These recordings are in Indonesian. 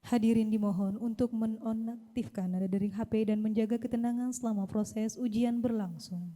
Hadirin dimohon untuk menonaktifkan nada dering HP dan menjaga ketenangan selama proses ujian berlangsung.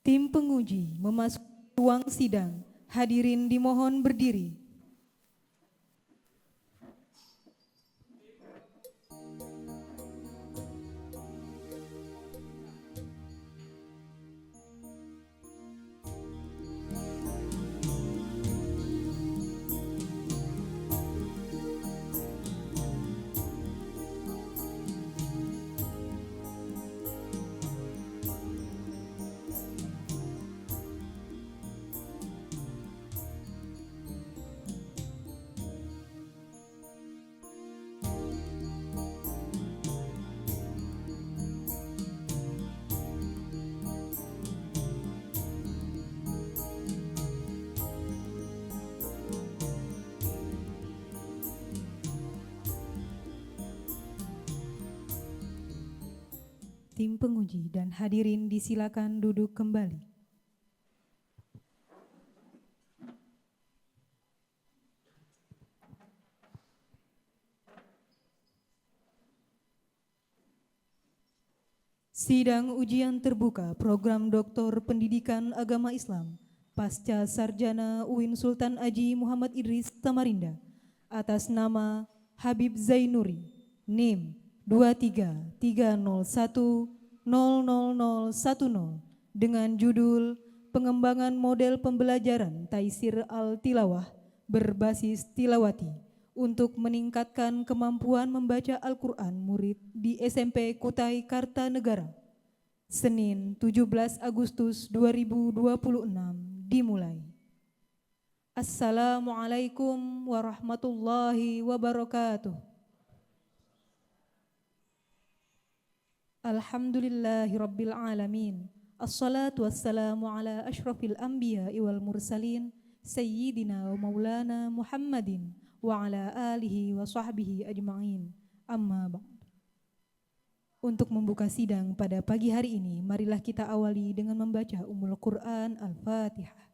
Tim penguji memasuki ruang sidang. Hadirin dimohon berdiri. Tim penguji dan hadirin disilakan duduk kembali. Sidang ujian terbuka program Doktor Pendidikan Agama Islam Pasca Sarjana UIN Sultan Haji Muhammad Idris Samarinda atas nama Habib Zainuri, NIM 2330100010 dengan judul Pengembangan Model Pembelajaran Taisir Al-Tilawah berbasis Tilawati untuk meningkatkan kemampuan membaca Al-Quran murid di SMP Kutai Kartanegara. Senin 17 Agustus 2026 dimulai. Assalamualaikum warahmatullahi wabarakatuh. Alhamdulillahi rabbil alamin. Assalatu wassalamu ala ashrafil anbiya wal mursalin Sayyidina wa maulana Muhammadin wa ala alihi wa sahbihi ajma'in. Amma ba'd. Untuk membuka sidang pada pagi hari ini, marilah kita awali dengan membaca Ummul Quran Al-Fatihah.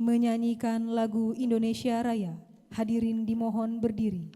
Menyanyikan lagu Indonesia Raya, hadirin dimohon berdiri.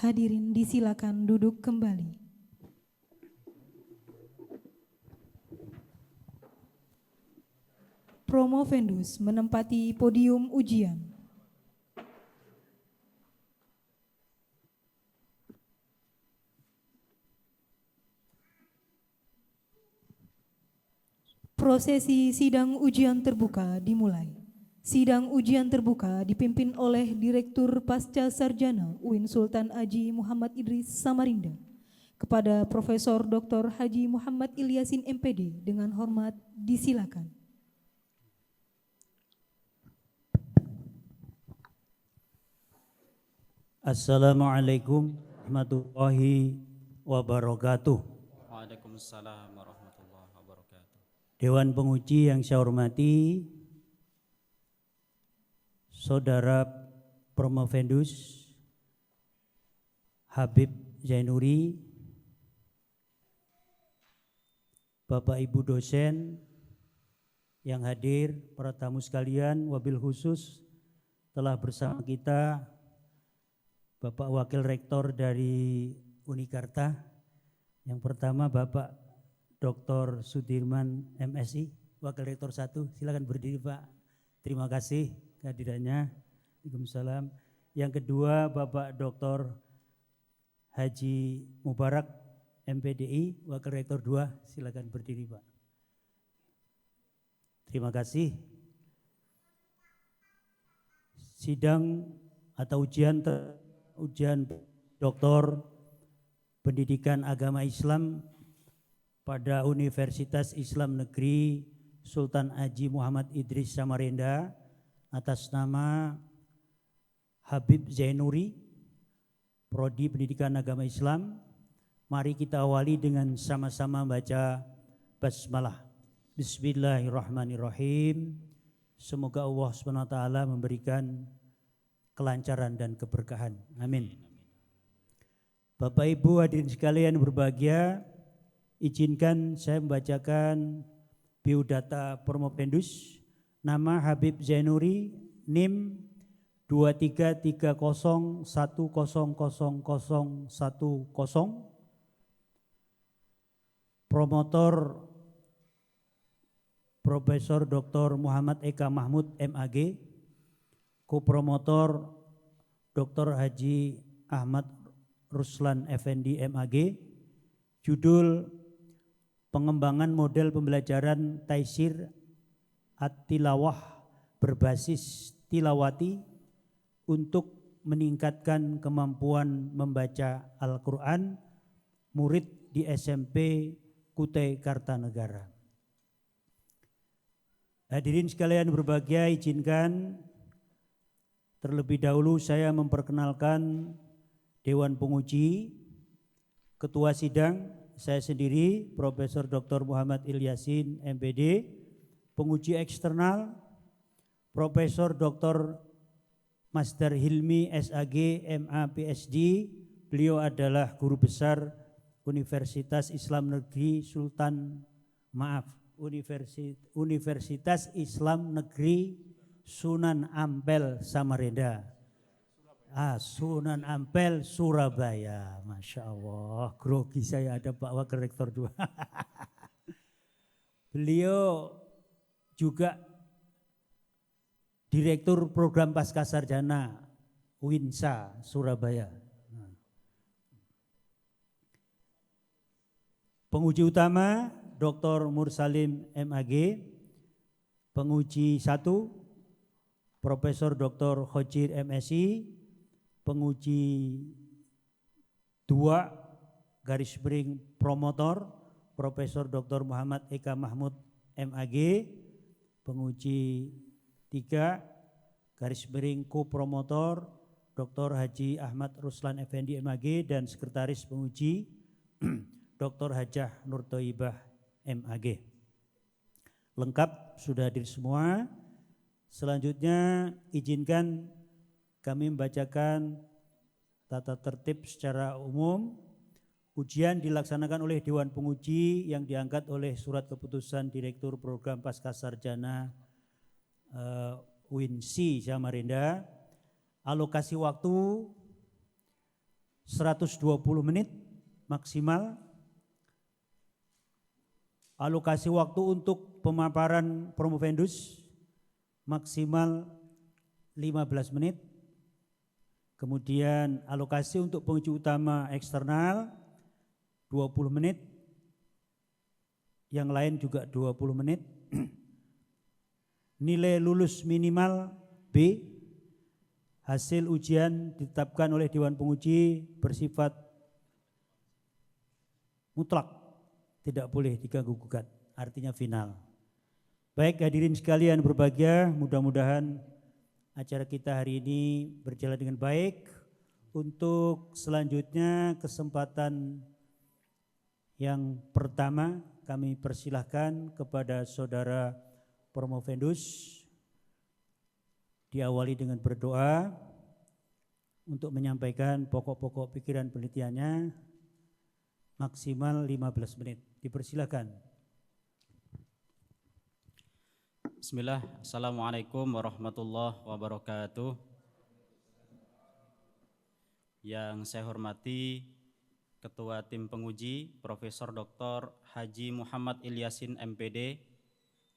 Hadirin disilakan duduk kembali. Promovendus menempati podium ujian. Prosesi sidang ujian terbuka dimulai. Sidang ujian terbuka dipimpin oleh Direktur Pasca Sarjana UIN Sultan Haji Muhammad Idris Samarinda kepada Profesor Dr. Haji Muhammad Ilyasin MPD dengan hormat disilakan. Assalamualaikum warahmatullahi wabarakatuh. Waalaikumsalam warahmatullahi wabarakatuh. Dewan Penguji yang saya hormati, Saudara Promovendus Habib Zainuri, Bapak Ibu dosen yang hadir, para tamu sekalian, wabil khusus telah bersama kita Bapak Wakil Rektor dari Unikarta. Yang pertama Bapak Dr. Sudirman MSI, Wakil Rektor 1. Silakan berdiri Pak. Terima kasih kehadirannya. Waalaikumsalam. Yang kedua Bapak Dr. Haji Mubarak MPDI, Wakil Rektor 2. Silakan berdiri Pak. Terima kasih. Sidang atau ujian Doktor Pendidikan Agama Islam pada Universitas Islam Negeri Sultan Haji Muhammad Idris Samarinda atas nama Habib Zainuri, Prodi Pendidikan Agama Islam. Mari kita awali dengan sama-sama baca basmalah. Bismillahirrahmanirrahim. Semoga Allah SWT memberikan kelancaran dan keberkahan. Amin. Bapak Ibu hadirin sekalian berbahagia, izinkan saya membacakan biodata Promovendus. Nama Habib Zainuri, NIM 2330100010, promotor Profesor Dr. Muhammad Eka Mahmud MAG, kopromotor Dr. Haji Ahmad Ruslan Effendi MAG. Judul pengembangan model pembelajaran Taisir At-Tilawah berbasis tilawati untuk meningkatkan kemampuan membaca Al-Quran murid di SMP Kutai Kartanegara. Hadirin sekalian berbahagia, izinkan terlebih dahulu saya memperkenalkan Dewan Penguji. Ketua sidang saya sendiri Profesor Dr. Muhammad Ilyasin MPD. Penguji eksternal Profesor Dr. Master Hilmi SAG MA PhD. Beliau adalah guru besar Universitas Islam Negeri Universitas Islam Negeri Sunan Ampel Samarinda. Sunan Ampel Surabaya. Masya Allah, grogi saya ada Pak Wakil Rektor 2. Beliau juga Direktur Program Pascasarjana UINSA Surabaya. Penguji utama Dr. Mursalim MAG. Penguji 1 Profesor Dr. Khojir MSI. Penguji 2 garis miring promotor Profesor Dr. Muhammad Eka Mahmud MAG. Penguji 3 garis miring kopromotor Dr. Haji Ahmad Ruslan Effendi MAG dan sekretaris penguji Dr. Hajah Nur Thaibah MAG. Lengkap, sudah hadir semua. Selanjutnya izinkan kami membacakan tata tertib secara umum. Ujian dilaksanakan oleh Dewan Penguji yang diangkat oleh Surat Keputusan Direktur Program Pascasarjana UINSI Samarinda. Alokasi waktu 120 menit maksimal. Alokasi waktu untuk pemaparan promovendus maksimal 15 menit. Kemudian alokasi untuk penguji utama eksternal 20 menit. Yang lain juga 20 menit. Nilai lulus minimal B. Hasil ujian ditetapkan oleh Dewan Penguji bersifat mutlak, tidak boleh diganggu gugat, artinya final. Baik hadirin sekalian berbahagia, mudah-mudahan acara kita hari ini berjalan dengan baik. Untuk selanjutnya kesempatan yang pertama kami persilahkan kepada saudara promovendus diawali dengan berdoa untuk menyampaikan pokok-pokok pikiran penelitiannya maksimal 15 menit. Dipersilakan. Bismillah, Assalamualaikum warahmatullahi wabarakatuh. Yang saya hormati Ketua Tim Penguji Profesor Dr. Haji Muhammad Ilyasin MPD.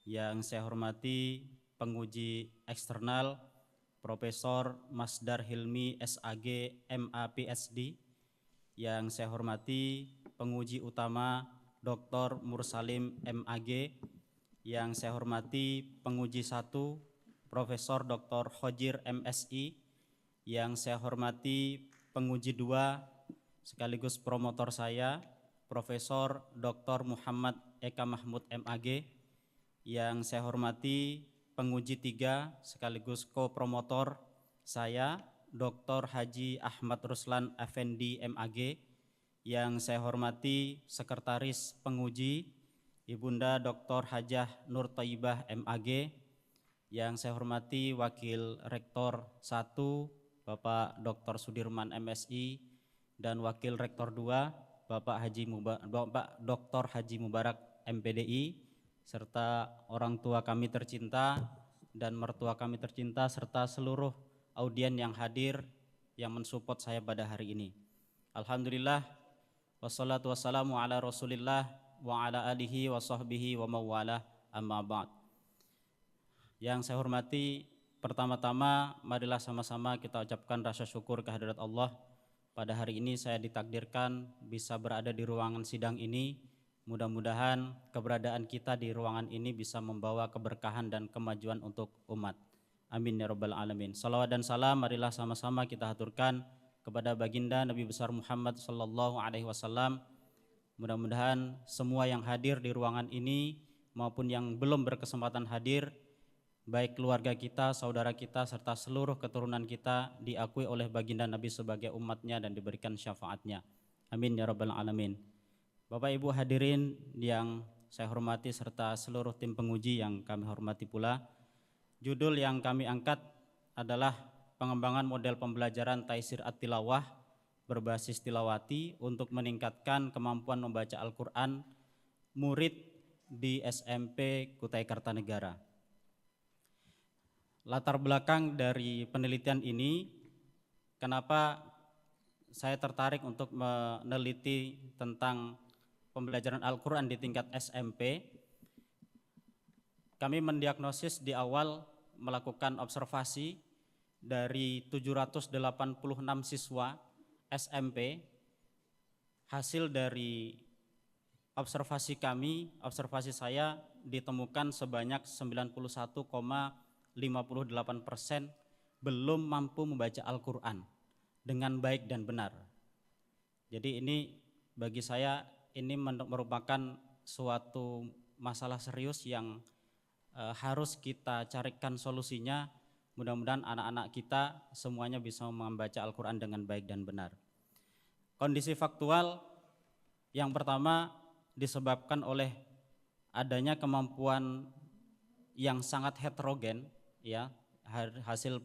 Yang saya hormati penguji eksternal Profesor Masdar Hilmi SAG MA PhD. Yang saya hormati penguji utama Dr. Mursalim MAG. Yang saya hormati penguji 1 Profesor Dr. Khojir MSI. Yang saya hormati penguji 2 sekaligus promotor saya Profesor Dr. Muhammad Eka Mahmud MAG. Yang saya hormati penguji 3 sekaligus ko-promotor saya Dr. Haji Ahmad Ruslan Effendi MAG. Yang saya hormati sekretaris penguji Ibunda Dr. Hajah Nur Thaibah MAG. Yang saya hormati Wakil Rektor 1 Bapak Dr. Sudirman MSI dan Wakil Rektor 2 Bapak Dr. Haji Mubarak MPDI serta orang tua kami tercinta dan mertua kami tercinta serta seluruh audien yang hadir yang mensupport saya pada hari ini. Alhamdulillah wassalatu wassalamu ala Rasulillah wa ala alihi wa sahbihi wa mawalah amma ba'd. Yang saya hormati, pertama-tama marilah sama-sama kita ucapkan rasa syukur kehadirat Allah. Pada hari ini saya ditakdirkan bisa berada di ruangan sidang ini. Mudah-mudahan keberadaan kita di ruangan ini bisa membawa keberkahan dan kemajuan untuk umat. Amin ya rabbal alamin. Salawat dan salam marilah sama-sama kita haturkan kepada baginda Nabi besar Muhammad sallallahu alaihi wasallam. Mudah-mudahan semua yang hadir di ruangan ini maupun yang belum berkesempatan hadir, baik keluarga kita, saudara kita, serta seluruh keturunan kita diakui oleh baginda Nabi sebagai umatnya dan diberikan syafaatnya. Amin ya rabbal alamin. Bapak Ibu hadirin yang saya hormati serta seluruh tim penguji yang kami hormati pula, judul yang kami angkat adalah pengembangan model pembelajaran Taisir At-Tilawah berbasis tilawati untuk meningkatkan kemampuan membaca Al-Quran murid di SMP Kutai Kartanegara. Latar belakang dari penelitian ini, kenapa saya tertarik untuk meneliti tentang pembelajaran Al-Quran di tingkat SMP. Kami mendiagnosis di awal melakukan observasi dari 786 siswa SMP. Hasil dari observasi kami, observasi saya ditemukan sebanyak 91,58% belum mampu membaca Al-Quran dengan baik dan benar. Jadi ini bagi saya ini merupakan suatu masalah serius yang harus kita carikan solusinya. Mudah-mudahan anak-anak kita semuanya bisa membaca Al-Quran dengan baik dan benar. Kondisi faktual yang pertama disebabkan oleh adanya kemampuan yang sangat heterogen, ya, hasil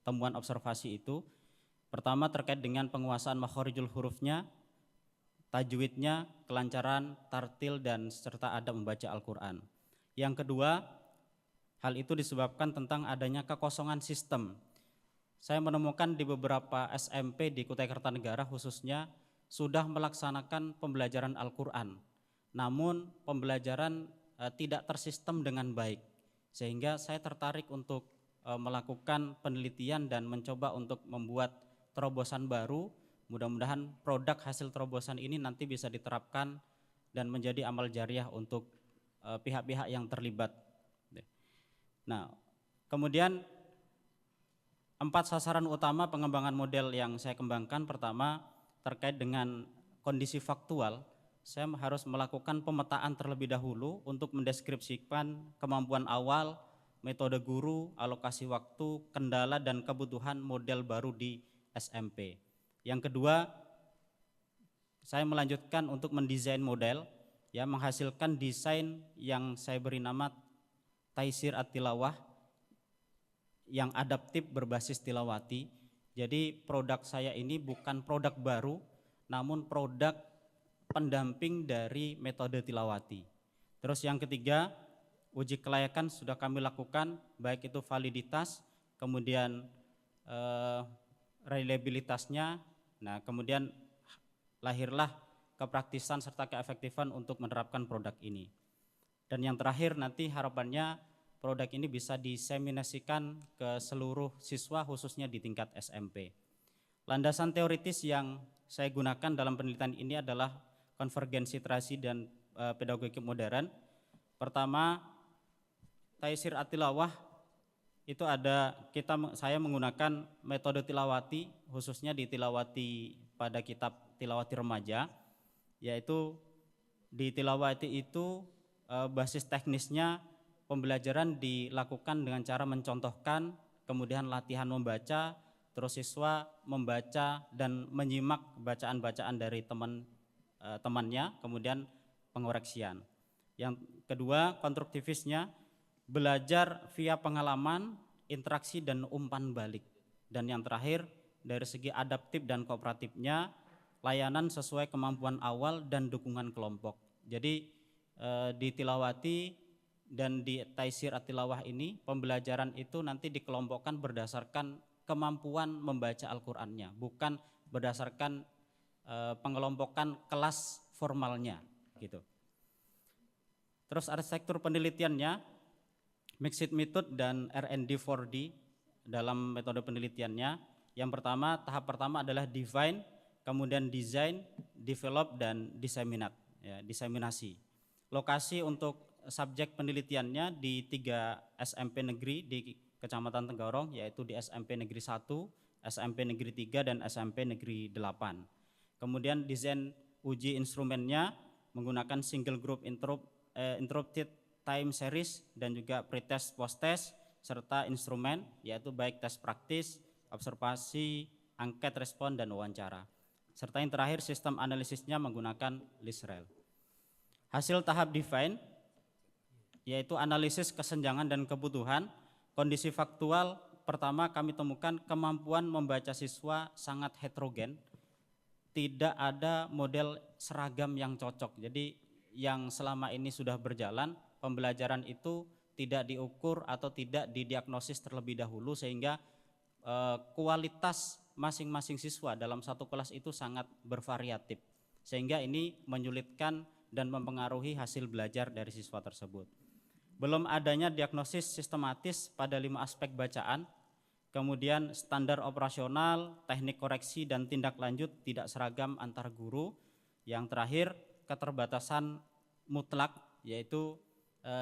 temuan observasi itu. Pertama terkait dengan penguasaan makhorijul hurufnya, tajwidnya, kelancaran, tartil, dan serta adab membaca Al-Quran. Yang kedua, hal itu disebabkan tentang adanya kekosongan sistem saya menemukan di beberapa SMP di Kutai Kartanegara khususnya sudah melaksanakan pembelajaran Al-Quran. Namun pembelajaran tidak tersistem dengan baik. Sehingga saya tertarik untuk melakukan penelitian dan mencoba untuk membuat terobosan baru. Mudah-mudahan produk hasil terobosan ini nanti bisa diterapkan dan menjadi amal jariah untuk pihak-pihak yang terlibat. Nah, kemudian 4 sasaran utama pengembangan model yang saya kembangkan. Pertama, terkait dengan kondisi faktual, saya harus melakukan pemetaan terlebih dahulu untuk mendeskripsikan kemampuan awal, metode guru, alokasi waktu, kendala dan kebutuhan model baru di SMP. Yang kedua, saya melanjutkan untuk mendesain model, ya, menghasilkan desain yang saya beri nama Taisir At-Tilawah yang adaptif berbasis tilawati. Jadi produk saya ini bukan produk baru, namun produk pendamping dari metode tilawati. Terus yang ketiga, uji kelayakan sudah kami lakukan, baik itu validitas, kemudian reliabilitasnya. Nah, kemudian lahirlah kepraktisan serta keefektifan untuk menerapkan produk ini. Dan yang terakhir nanti harapannya produk ini bisa diseminasikan ke seluruh siswa khususnya di tingkat SMP. Landasan teoritis yang saya gunakan dalam penelitian ini adalah konvergensi literasi dan pedagogik modern. Pertama, Taisir At-Tilawah itu saya menggunakan metode tilawati khususnya di tilawati pada kitab tilawati remaja, yaitu di tilawati itu basis teknisnya pembelajaran dilakukan dengan cara mencontohkan, kemudian latihan membaca, terus siswa membaca dan menyimak bacaan-bacaan dari temannya, kemudian pengoreksian. Yang kedua, konstruktivisnya belajar via pengalaman, interaksi dan umpan balik. Dan yang terakhir, dari segi adaptif dan kooperatifnya, layanan sesuai kemampuan awal dan dukungan kelompok. Jadi di tilawati dan di Taisir At-Tilawah ini pembelajaran itu nanti dikelompokkan berdasarkan kemampuan membaca Al-Qur'annya, bukan berdasarkan pengelompokan kelas formalnya gitu. Terus arsitektur penelitiannya, mixed method dan R&D 4D dalam metode penelitiannya. Yang pertama, tahap pertama adalah define, kemudian design, develop dan disseminate, ya, diseminasi. Lokasi untuk subjek penelitiannya di 3 SMP negeri di Kecamatan Tenggarong, yaitu di SMP Negeri 1, SMP Negeri 3 dan SMP Negeri 8. Kemudian desain uji instrumennya menggunakan single group interrupted time series dan juga pretest post-test serta instrumen, yaitu baik tes praktis, observasi, angket respon dan wawancara. Serta yang terakhir sistem analisisnya menggunakan LISREL. Hasil tahap define yaitu analisis kesenjangan dan kebutuhan. Kondisi faktual pertama kami temukan kemampuan membaca siswa sangat heterogen, tidak ada model seragam yang cocok. Jadi yang selama ini sudah berjalan, pembelajaran itu tidak diukur atau tidak didiagnosis terlebih dahulu sehingga kualitas masing-masing siswa dalam satu kelas itu sangat bervariatif. Sehingga ini menyulitkan dan mempengaruhi hasil belajar dari siswa tersebut. Belum adanya diagnosis sistematis pada 5 aspek bacaan, kemudian standar operasional, teknik koreksi dan tindak lanjut tidak seragam antar guru. Yang terakhir, keterbatasan mutlak, yaitu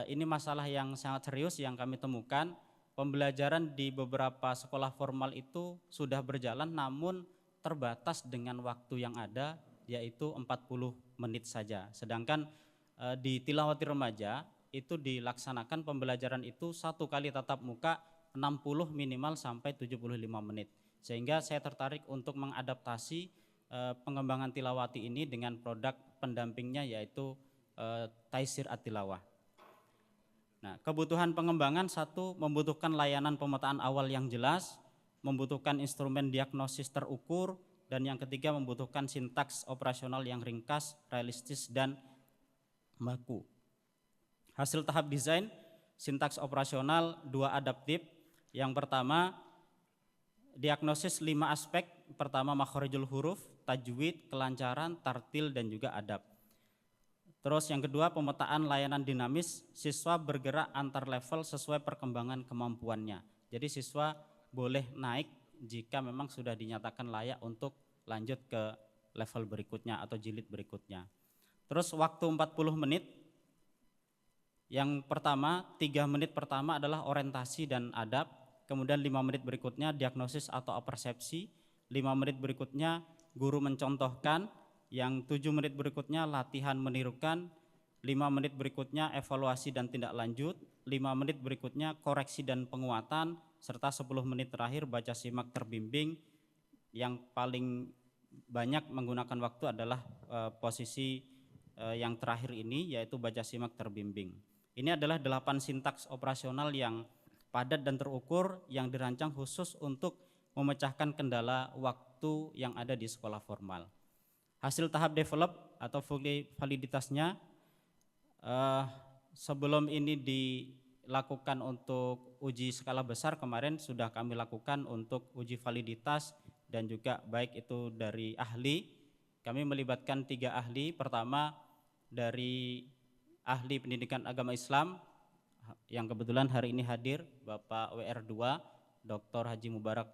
ini masalah yang sangat serius yang kami temukan. Pembelajaran di beberapa sekolah formal itu sudah berjalan namun terbatas dengan waktu yang ada, yaitu 40 menit saja. Sedangkan di tilawati remaja itu dilaksanakan pembelajaran itu 1 kali tatap muka 60 minimal sampai 75 menit. Sehingga saya tertarik untuk mengadaptasi pengembangan tilawati ini dengan produk pendampingnya yaitu Taisir At-Tilawah. Nah, kebutuhan pengembangan 1, membutuhkan layanan pemetaan awal yang jelas, membutuhkan instrumen diagnosis terukur, dan yang ketiga membutuhkan sintaks operasional yang ringkas, realistis dan baku. Hasil tahap desain, sintaks operasional 2 adaptif. Yang pertama diagnosis 5 aspek. Pertama makhorijul huruf, tajwid, kelancaran, tartil, dan juga adab. Terus yang kedua pemetaan layanan dinamis, siswa bergerak antar level sesuai perkembangan kemampuannya. Jadi siswa boleh naik jika memang sudah dinyatakan layak untuk lanjut ke level berikutnya atau jilid berikutnya. Terus waktu 40 menit, yang pertama 3 menit pertama adalah orientasi dan adab, kemudian 5 menit berikutnya diagnosis atau persepsi, 5 menit berikutnya guru mencontohkan, yang 7 menit berikutnya latihan menirukan, 5 menit berikutnya evaluasi dan tindak lanjut, 5 menit berikutnya koreksi dan penguatan, serta 10 menit terakhir baca simak terbimbing. Yang paling banyak menggunakan waktu adalah posisi yang terakhir ini, yaitu baca simak terbimbing. Ini adalah 8 sintaks operasional yang padat dan terukur yang dirancang khusus untuk memecahkan kendala waktu yang ada di sekolah formal. Hasil tahap develop atau validitasnya sebelum ini dilakukan untuk uji skala besar, kemarin sudah kami lakukan untuk uji validitas dan juga baik itu dari ahli. Kami melibatkan 3 ahli. Pertama dari ahli pendidikan agama Islam yang kebetulan hari ini hadir, Bapak WR2 Dr. Haji Mubarak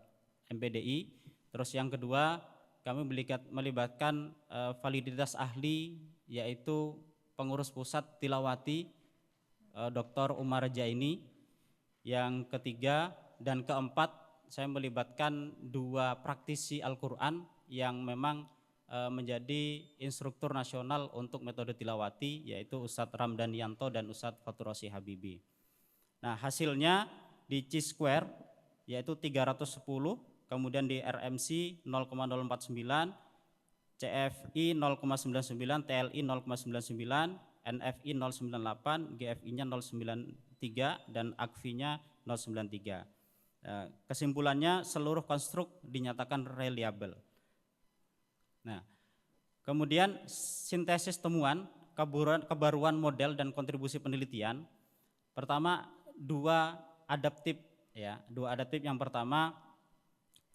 MPDI. Terus yang kedua kami melibatkan validitas ahli, yaitu pengurus pusat Tilawati Dr. Umar Jaini. Yang ketiga dan keempat saya melibatkan 2 praktisi Al-Quran yang memang menjadi instruktur nasional untuk metode tilawati, yaitu Ustadz Ramdan Yanto dan Ustadz Fatur Rosi Habibi. Nah hasilnya di C-square yaitu 310, kemudian di RMC 0,049, CFI 0,99, TLI 0,99, NFI 098, GFI-nya 093, dan AKFI-nya 093. Kesimpulannya seluruh konstruk dinyatakan reliable. Nah, kemudian sintesis temuan, kebaruan model dan kontribusi penelitian. Pertama 2 adaptif ya, 2 adaptif. Yang pertama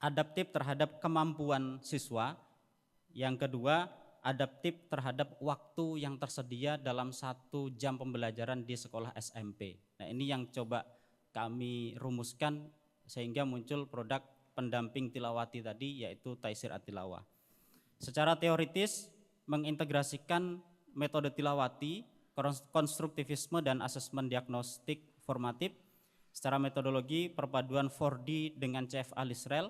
adaptif terhadap kemampuan siswa, yang kedua adaptif terhadap waktu yang tersedia dalam 1 jam pembelajaran di sekolah SMP. Nah, ini yang coba kami rumuskan sehingga muncul produk pendamping tilawati tadi, yaitu Taisir At-Tilawah. Secara teoritis mengintegrasikan metode tilawati, konstruktivisme dan asesmen diagnostik formatif. Secara metodologi perpaduan 4D dengan CFA Lisrel.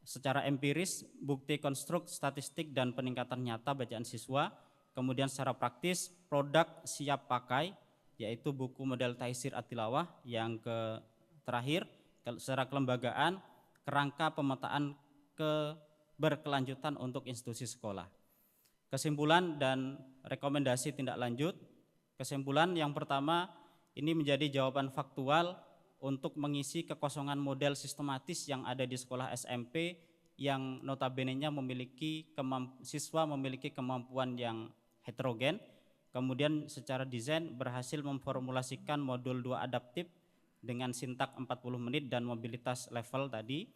Secara empiris bukti konstruk, statistik dan peningkatan nyata bacaan siswa. Kemudian secara praktis produk siap pakai, yaitu buku model Taisir At-Tilawah. Yang terakhir secara kelembagaan kerangka pemetaan berkelanjutan untuk institusi sekolah. Kesimpulan dan rekomendasi tindak lanjut. Kesimpulan yang pertama, ini menjadi jawaban faktual untuk mengisi kekosongan model sistematis yang ada di sekolah SMP yang notabene-nya siswa memiliki kemampuan yang heterogen. Kemudian secara desain berhasil memformulasikan modul 2 adaptif dengan sintak 40 menit dan mobilitas level tadi.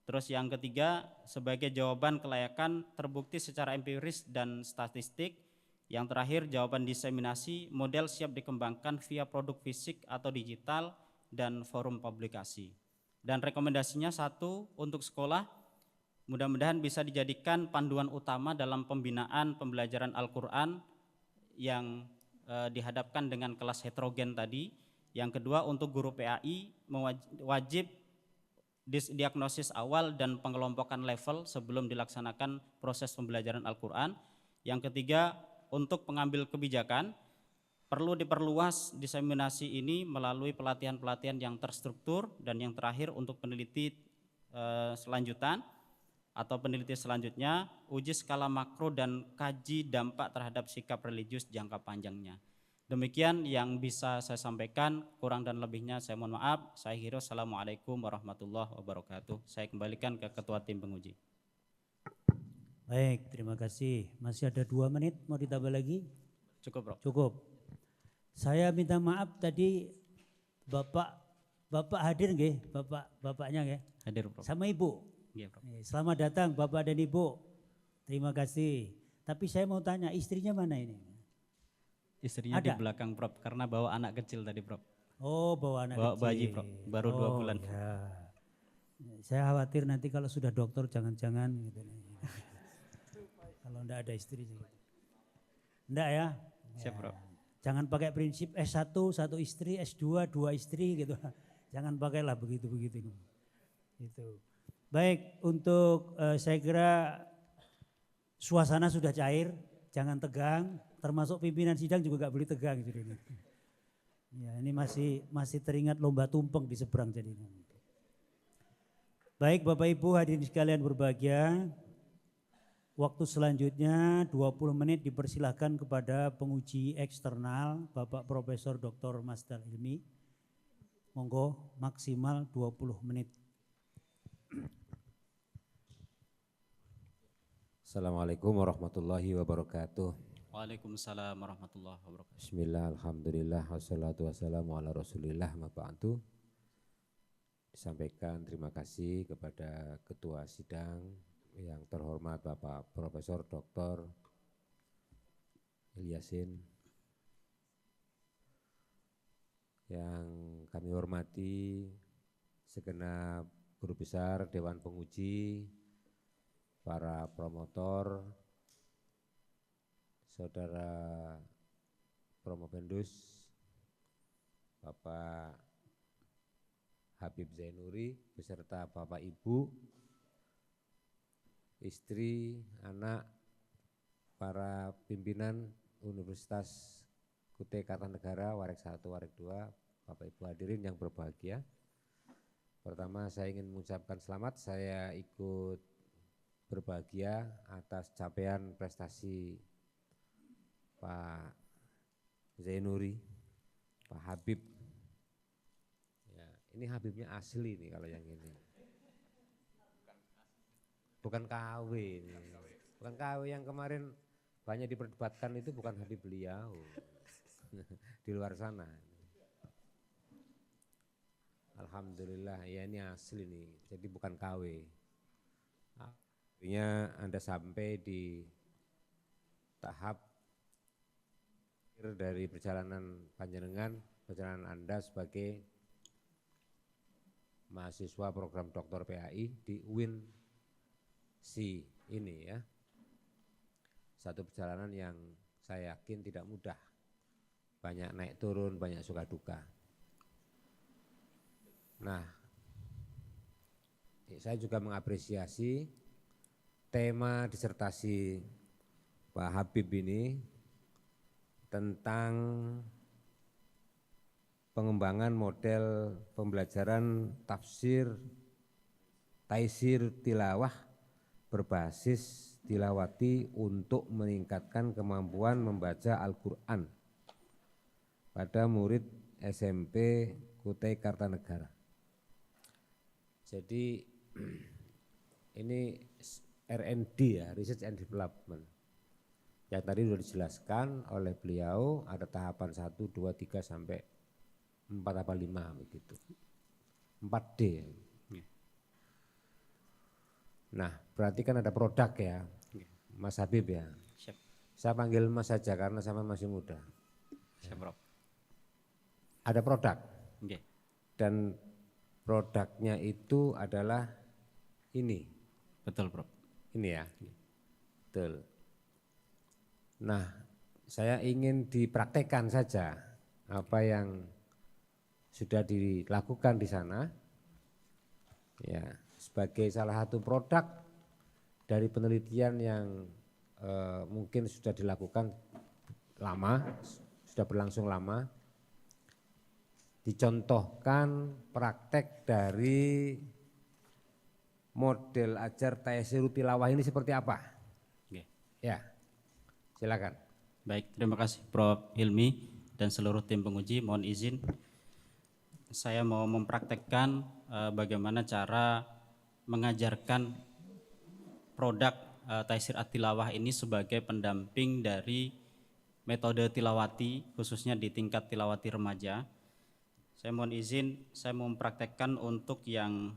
Terus yang ketiga, sebagai jawaban kelayakan terbukti secara empiris dan statistik. Yang terakhir, jawaban diseminasi, model siap dikembangkan via produk fisik atau digital dan forum publikasi. Dan rekomendasinya 1, untuk sekolah, mudah-mudahan bisa dijadikan panduan utama dalam pembinaan pembelajaran Al-Quran yang dihadapkan dengan kelas heterogen tadi. Yang kedua, untuk guru PAI wajib diagnosis awal dan pengelompokan level sebelum dilaksanakan proses pembelajaran Al-Quran. Yang ketiga, untuk pengambil kebijakan perlu diperluas diseminasi ini melalui pelatihan-pelatihan yang terstruktur. Dan yang terakhir, untuk peneliti selanjutan atau peneliti selanjutnya, uji skala makro dan kaji dampak terhadap sikap religius jangka panjangnya. Demikian yang bisa saya sampaikan, kurang dan lebihnya saya mohon maaf. Saya akhiri, assalamualaikum warahmatullahi wabarakatuh. Saya kembalikan ke ketua tim penguji. Baik, terima kasih. Masih ada 2 menit, mau ditambah lagi? Cukup, Bro. Cukup. Saya minta maaf tadi Bapak hadir nggih? Bapaknya nggih? Hadir, Bro. Sama Ibu. Iya, Prof. Selamat datang Bapak dan Ibu. Terima kasih. Tapi saya mau tanya, istrinya mana ini? Istrinya di Ada? belakang, Prof, karena bawa anak kecil tadi, Prof. Oh, bawa anak Bawa kecil. bayi, Prof. Baru 2 bulan. Ya. Saya khawatir nanti kalau sudah dokter jangan-jangan gitu. Kalau enggak ada istri. Enggak ya? Siap, Prof. Jangan pakai prinsip S1 satu istri, S2 2 istri gitu. Jangan pakailah begitu-begitu. Itu. Baik, untuk saya kira suasana sudah cair, jangan tegang, termasuk pimpinan sidang juga gak boleh tegang. Ya, ini masih teringat lomba tumpeng di seberang jadinya. Baik Bapak Ibu hadirin sekalian berbahagia, waktu selanjutnya 20 menit dipersilahkan kepada penguji eksternal Bapak Profesor Dr. Masdar Hilmi. Monggo maksimal 20 menit. Assalamualaikum warahmatullahi wabarakatuh. Waalaikumsalam warahmatullahi wabarakatuh. Bismillah, alhamdulillah, wassalatu wassalamu ala rasulillah, ma'ba'du. Disampaikan terima kasih kepada Ketua Sidang yang terhormat Bapak Profesor Dr. Ilyasin, yang kami hormati segenap guru besar Dewan Penguji, para promotor, saudara Promovendus, Bapak Habib Zainuri beserta Bapak Ibu, istri, anak, para pimpinan Universitas Kutai Kartanegara, Wareg 1, Wareg 2, Bapak Ibu hadirin yang berbahagia. Pertama saya ingin mengucapkan selamat, saya ikut berbahagia atas capaian prestasi Pak Zainuri, Pak Habib. Ya, ini Habibnya asli nih kalau yang ini. Bukan KW ini. Bukan KW yang kemarin banyak diperdebatkan itu, bukan Habib beliau. Di luar sana. Alhamdulillah ya ini asli nih. Jadi bukan KW. Artinya Anda sampai di tahap dari perjalanan panjenengan, perjalanan Anda sebagai mahasiswa program Doktor PAI di UIN ini ya. Satu perjalanan yang saya yakin tidak mudah. Banyak naik turun, banyak suka duka. Nah, saya juga mengapresiasi tema disertasi Pak Habib ini tentang pengembangan model pembelajaran tafsir taisir tilawah berbasis tilawati untuk meningkatkan kemampuan membaca Al-Quran pada murid SMP Kutai Kartanegara. Jadi ini R&D ya, Research and Development. Yang tadi sudah dijelaskan oleh beliau, ada tahapan 1, 2, 3 sampai 4 apa 5 begitu. 4D. Nah, berarti kan ada produk ya, Mas Habib ya. Siap. Saya panggil Mas saja karena sama masih muda. Siap, Prof. Ada produk. Oke. Dan produknya itu adalah ini. Betul, Prof. Ini ya. Betul. Nah, saya ingin dipraktekkan saja apa yang sudah dilakukan di sana. Ya, sebagai salah satu produk dari penelitian yang mungkin sudah dilakukan lama, sudah berlangsung lama. Dicontohkan praktek dari model ajar taisir tilawah ini seperti apa? Oke. Ya, silakan. Baik, terima kasih Prof. Hilmi dan seluruh tim penguji. Mohon izin, saya mau mempraktekkan bagaimana cara mengajarkan produk taisir at-tilawah ini sebagai pendamping dari metode tilawati, khususnya di tingkat tilawati remaja. Saya mohon izin, saya mau mempraktekkan untuk yang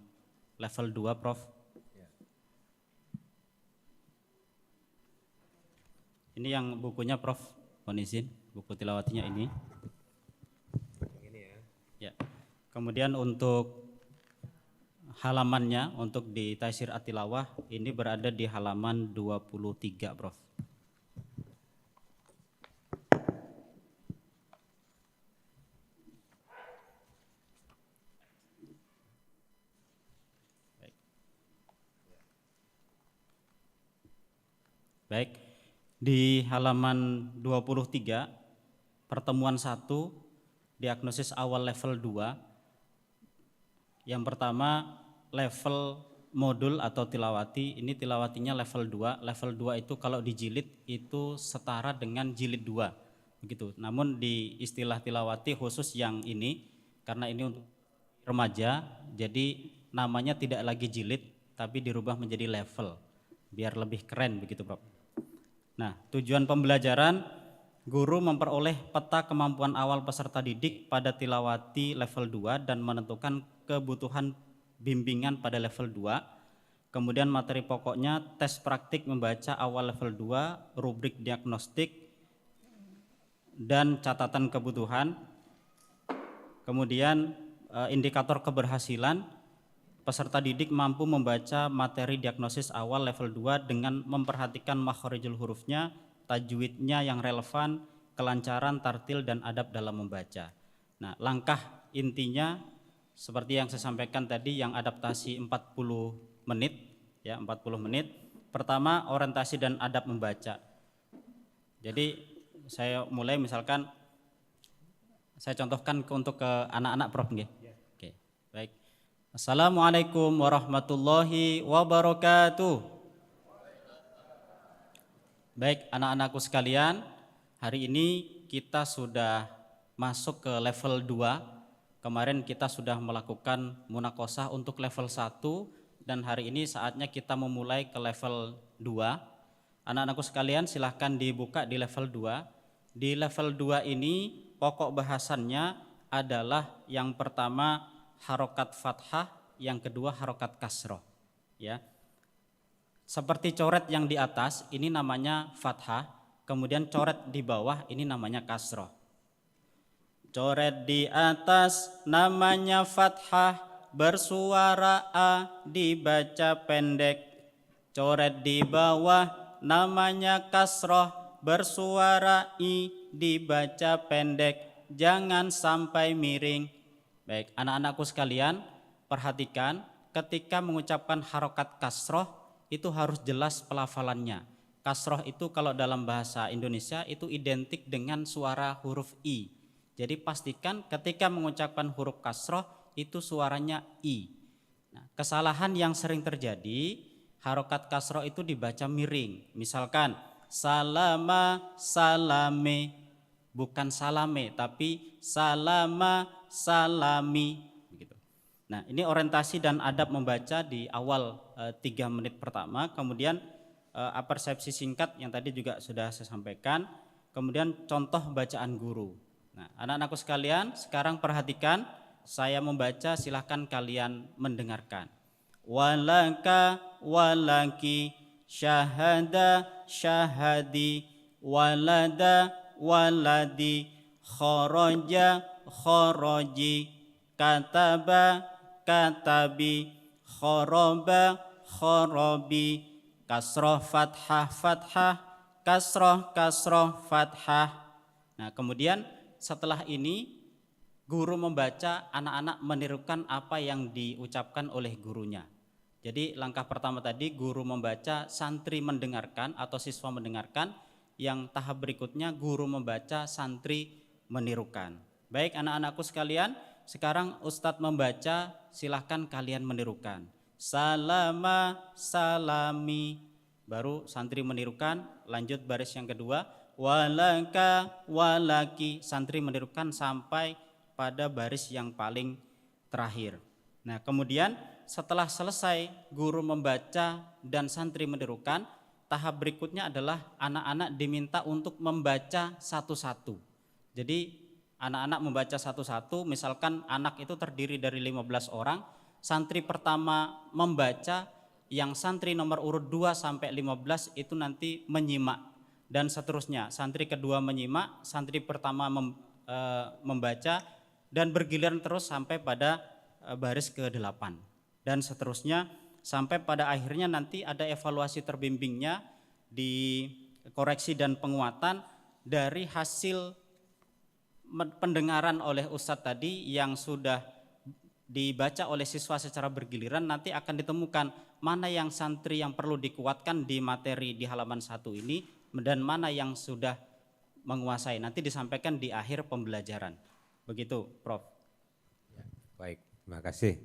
level 2, Prof. Ini yang bukunya Prof, mohon izin, buku tilawatinya ini. Ya. Kemudian untuk halamannya, untuk di Taisir At-Tilawah, ini berada di halaman 23, Prof. Baik, di halaman 23, pertemuan 1, diagnosis awal level 2. Yang pertama, level modul atau tilawati, ini tilawatinya level 2. Level 2 itu kalau dijilid itu setara dengan jilid 2. Begitu. Namun di istilah tilawati khusus yang ini, karena ini untuk remaja, jadi namanya tidak lagi jilid, tapi dirubah menjadi level, biar lebih keren begitu, Prof. Nah, tujuan pembelajaran, guru memperoleh peta kemampuan awal peserta didik pada tilawati level 2 dan menentukan kebutuhan bimbingan pada level 2. Kemudian materi pokoknya tes praktik membaca awal level 2, rubrik diagnostik, dan catatan kebutuhan. Kemudian indikator keberhasilan, peserta didik mampu membaca materi diagnosis awal level 2 dengan memperhatikan makhorijul hurufnya, tajwidnya yang relevan, kelancaran, tartil, dan adab dalam membaca. Nah, langkah intinya seperti yang saya sampaikan tadi, yang adaptasi 40 menit, ya 40 menit. Pertama, orientasi dan adab membaca. Jadi saya mulai, misalkan saya contohkan untuk ke anak-anak, Prof. Oke, baik. Assalamualaikum warahmatullahi wabarakatuh. Baik, anak-anakku sekalian, hari ini kita sudah masuk ke level 2. Kemarin kita sudah melakukan munakosah untuk level 1 dan hari ini saatnya kita memulai ke level 2. Anak-anakku sekalian, silahkan dibuka di level 2. Di level 2 ini pokok bahasannya adalah yang pertama harokat fathah, yang kedua harokat kasroh. Ya, seperti coret yang di atas ini namanya fathah, kemudian coret di bawah ini namanya kasroh. Coret di atas namanya fathah, bersuara a dibaca pendek. Coret di bawah namanya kasroh, bersuara i dibaca pendek. Jangan sampai miring. Baik, anak-anakku sekalian, perhatikan ketika mengucapkan harokat kasroh itu harus jelas pelafalannya. Kasroh itu kalau dalam bahasa Indonesia itu identik dengan suara huruf i. Jadi pastikan ketika mengucapkan huruf kasroh itu suaranya i. Nah, kesalahan yang sering terjadi, harokat kasroh itu dibaca miring. Misalkan salama, salame, bukan salame tapi salama, salami begitu. Nah, ini orientasi dan adab membaca di awal 3 menit pertama, kemudian persepsi singkat yang tadi juga sudah saya sampaikan, kemudian contoh bacaan guru. Nah, anak-anakku sekalian, sekarang perhatikan saya membaca, silahkan kalian mendengarkan. Walaka walaki, syahada syahadi, walada waladi, kharaja kharaji, kataba katabi, khoroba khorobi, kasroh fathah fathah, kasroh kasroh fathah. Nah, kemudian setelah ini guru membaca, anak-anak menirukan apa yang diucapkan oleh gurunya. Jadi langkah pertama tadi guru membaca, santri mendengarkan atau siswa mendengarkan. Yang tahap berikutnya guru membaca, santri menirukan. Baik anak-anakku sekalian, sekarang Ustadz membaca, silahkan kalian menirukan. Salama, salami, baru santri menirukan, lanjut baris yang kedua. Walaka, walaki, santri menirukan sampai pada baris yang paling terakhir. Nah, kemudian setelah selesai guru membaca dan santri menirukan, tahap berikutnya adalah anak-anak diminta untuk membaca satu-satu. Jadi anak-anak membaca satu-satu, misalkan anak itu terdiri dari 15 orang, santri pertama membaca, yang santri nomor urut 2 sampai 15 itu nanti menyimak. dan seterusnya. Santri kedua menyimak, santri pertama membaca, dan bergiliran terus sampai pada baris ke-8 dan seterusnya sampai pada akhirnya nanti ada evaluasi terbimbingnya di koreksi dan penguatan dari hasil pendengaran oleh Ustadz tadi yang sudah dibaca oleh siswa secara bergiliran. Nanti akan ditemukan mana yang santri yang perlu dikuatkan di materi di halaman 1 ini dan mana yang sudah menguasai. Nanti disampaikan di akhir pembelajaran. Begitu, Prof. Baik, terima kasih.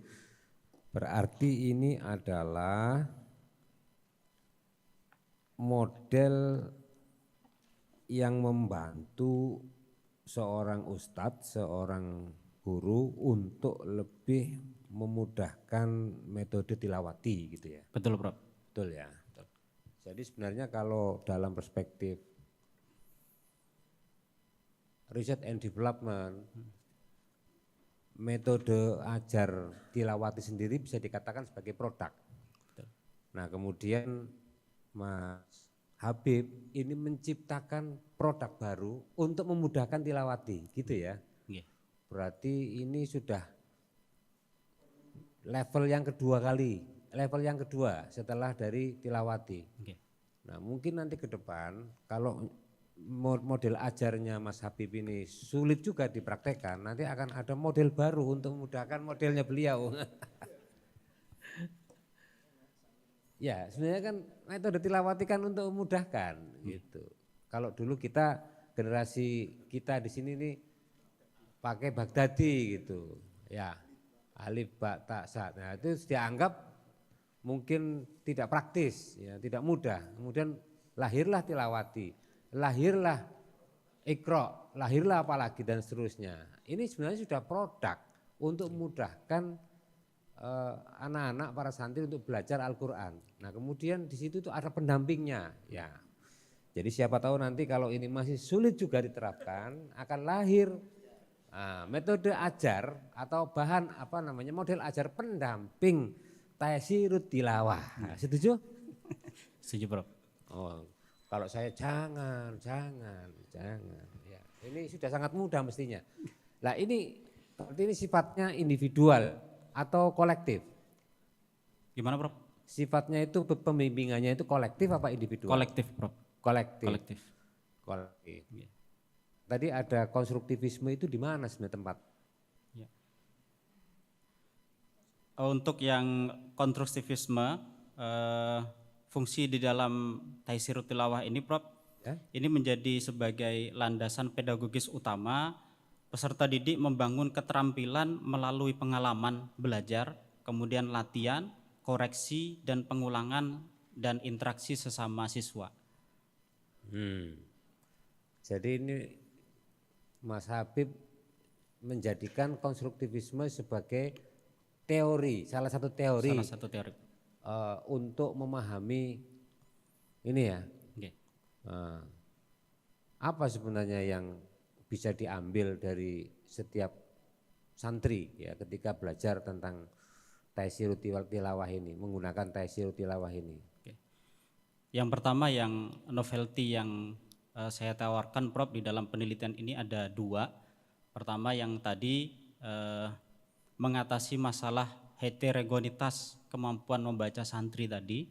Berarti ini adalah model yang membantu seorang ustadz, seorang guru untuk lebih memudahkan metode tilawati gitu ya. Betul, Prof. Betul ya. Betul. Jadi sebenarnya kalau dalam perspektif research and development, metode ajar tilawati sendiri bisa dikatakan sebagai produk. Betul. Nah kemudian Mas Habib ini menciptakan produk baru untuk memudahkan tilawati, gitu ya. Yeah. Berarti ini sudah level yang kedua setelah dari tilawati. Okay. Nah mungkin nanti ke depan kalau model ajarnya Mas Habib ini sulit juga dipraktekkan, nanti akan ada model baru untuk memudahkan modelnya beliau. Ya sebenarnya kan metode tilawati kan untuk memudahkan gitu. Kalau dulu generasi kita di sini nih pakai Baghdadi gitu, ya alif ba ta sa. Nah itu dianggap mungkin tidak praktis, ya tidak mudah. Kemudian lahirlah tilawati, lahirlah Iqra, lahirlah apalagi dan seterusnya. Ini sebenarnya sudah produk untuk memudahkan anak-anak para santri untuk belajar Al-Quran. Nah kemudian di situ tuh ada pendampingnya, ya. Jadi siapa tahu nanti kalau ini masih sulit juga diterapkan, akan lahir metode ajar atau bahan model ajar pendamping taysirut tilawah. Setuju? Setuju, Prof. Oh, kalau saya jangan. Ya, ini sudah sangat mudah mestinya. Nah ini sifatnya individual atau kolektif? Gimana, Prof? Sifatnya itu pembimbingannya itu kolektif apa individual? Kolektif, Prof. Kolektif. Ya. Tadi ada konstruktivisme itu di mana sebenarnya tempat? Ya. Untuk yang konstruktivisme, fungsi di dalam Taysirut Tilawah ini, Prof, ya? Ini menjadi sebagai landasan pedagogis utama. Peserta didik membangun keterampilan melalui pengalaman belajar, kemudian latihan, koreksi, dan pengulangan dan interaksi sesama siswa. Jadi ini Mas Habib menjadikan konstruktivisme sebagai teori, salah satu teori untuk memahami ini ya. Okay. Apa sebenarnya yang bisa diambil dari setiap santri ya ketika belajar tentang Taysirut Tilawah ini, menggunakan Taysirut Tilawah ini. Okay. Yang pertama yang novelty yang saya tawarkan, Prof, di dalam penelitian ini ada 2. Pertama yang tadi mengatasi masalah heterogenitas kemampuan membaca santri tadi,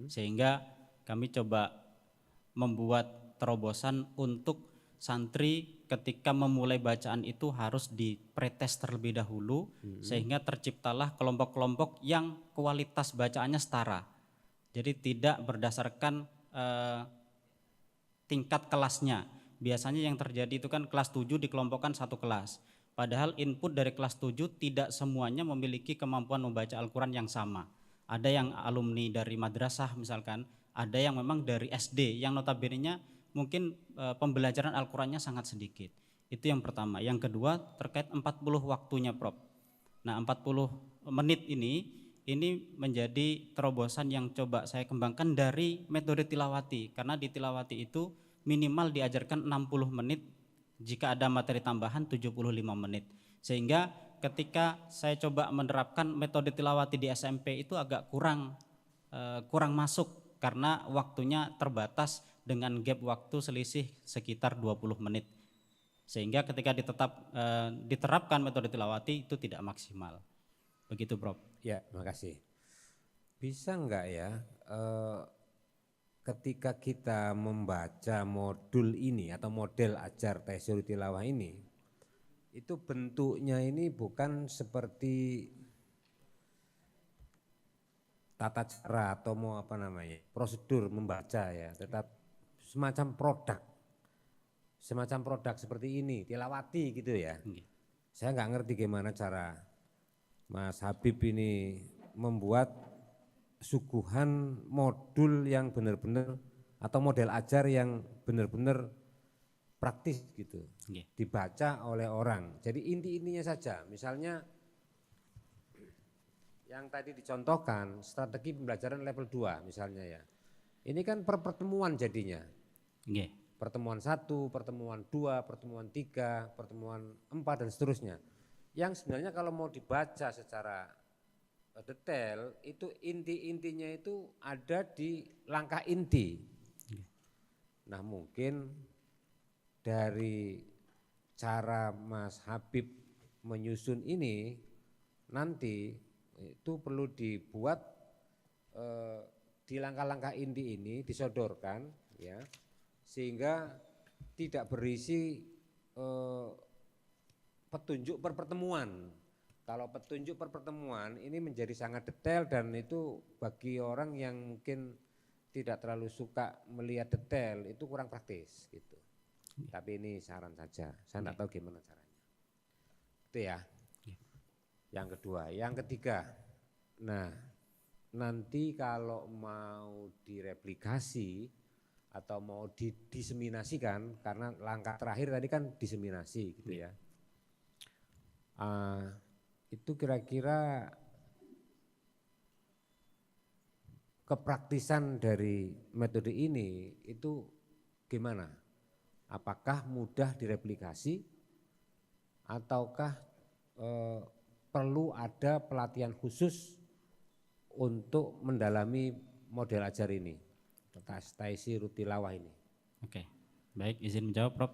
sehingga kami coba membuat terobosan untuk santri ketika memulai bacaan itu harus di-pretest terlebih dahulu, sehingga terciptalah kelompok-kelompok yang kualitas bacaannya setara. Jadi tidak berdasarkan tingkat kelasnya. Biasanya yang terjadi itu kan kelas 7 dikelompokkan satu kelas. Padahal input dari kelas 7 tidak semuanya memiliki kemampuan membaca Al-Quran yang sama. Ada yang alumni dari madrasah misalkan, ada yang memang dari SD yang notabene-nya mungkin pembelajaran Al-Qurannya sangat sedikit. Itu yang pertama. Yang kedua terkait 40 waktunya, Prof. Nah 40 menit ini menjadi terobosan yang coba saya kembangkan dari metode tilawati. Karena di tilawati itu minimal diajarkan 60 menit, jika ada materi tambahan 75 menit. Sehingga ketika saya coba menerapkan metode tilawati di SMP itu agak kurang masuk karena waktunya terbatas dengan gap waktu selisih sekitar 20 menit. Sehingga ketika diterapkan metode tilawati itu tidak maksimal. Begitu Prof. Ya, makasih. Bisa enggak ya ketika kita membaca modul ini atau model ajar Taisirul Tilawah ini, itu bentuknya ini bukan seperti tata cara atau mau apa namanya, prosedur membaca ya, tetap semacam produk seperti ini, tilawati gitu ya. Saya nggak ngerti gimana cara Mas Habib ini membuat suguhan modul yang benar-benar atau model ajar yang benar-benar praktis gitu, dibaca oleh orang. Jadi inti-intinya saja, misalnya yang tadi dicontohkan strategi pembelajaran level 2 misalnya ya. Ini kan per pertemuan jadinya. Pertemuan 1, pertemuan 2, pertemuan 3, pertemuan 4 dan seterusnya. Yang sebenarnya kalau mau dibaca secara detail itu inti-intinya itu ada di langkah inti. Nah mungkin dari cara Mas Habib menyusun ini nanti itu perlu dibuat di langkah-langkah inti ini disodorkan ya, sehingga tidak berisi petunjuk per pertemuan. Kalau petunjuk per pertemuan ini menjadi sangat detail dan itu bagi orang yang mungkin tidak terlalu suka melihat detail itu kurang praktis gitu. Tapi ini saran saja, saya tidak tahu gimana caranya. Itu ya. Yang kedua, yang ketiga. Nah, nanti kalau mau direplikasi atau mau diseminasikan, karena langkah terakhir tadi kan diseminasi gitu ya. Itu kira-kira kepraktisan dari metode ini itu gimana? Apakah mudah direplikasi ataukah perlu ada pelatihan khusus untuk mendalami model ajar ini, Taisirul Tilawah ini? Oke, baik, izin menjawab Prof.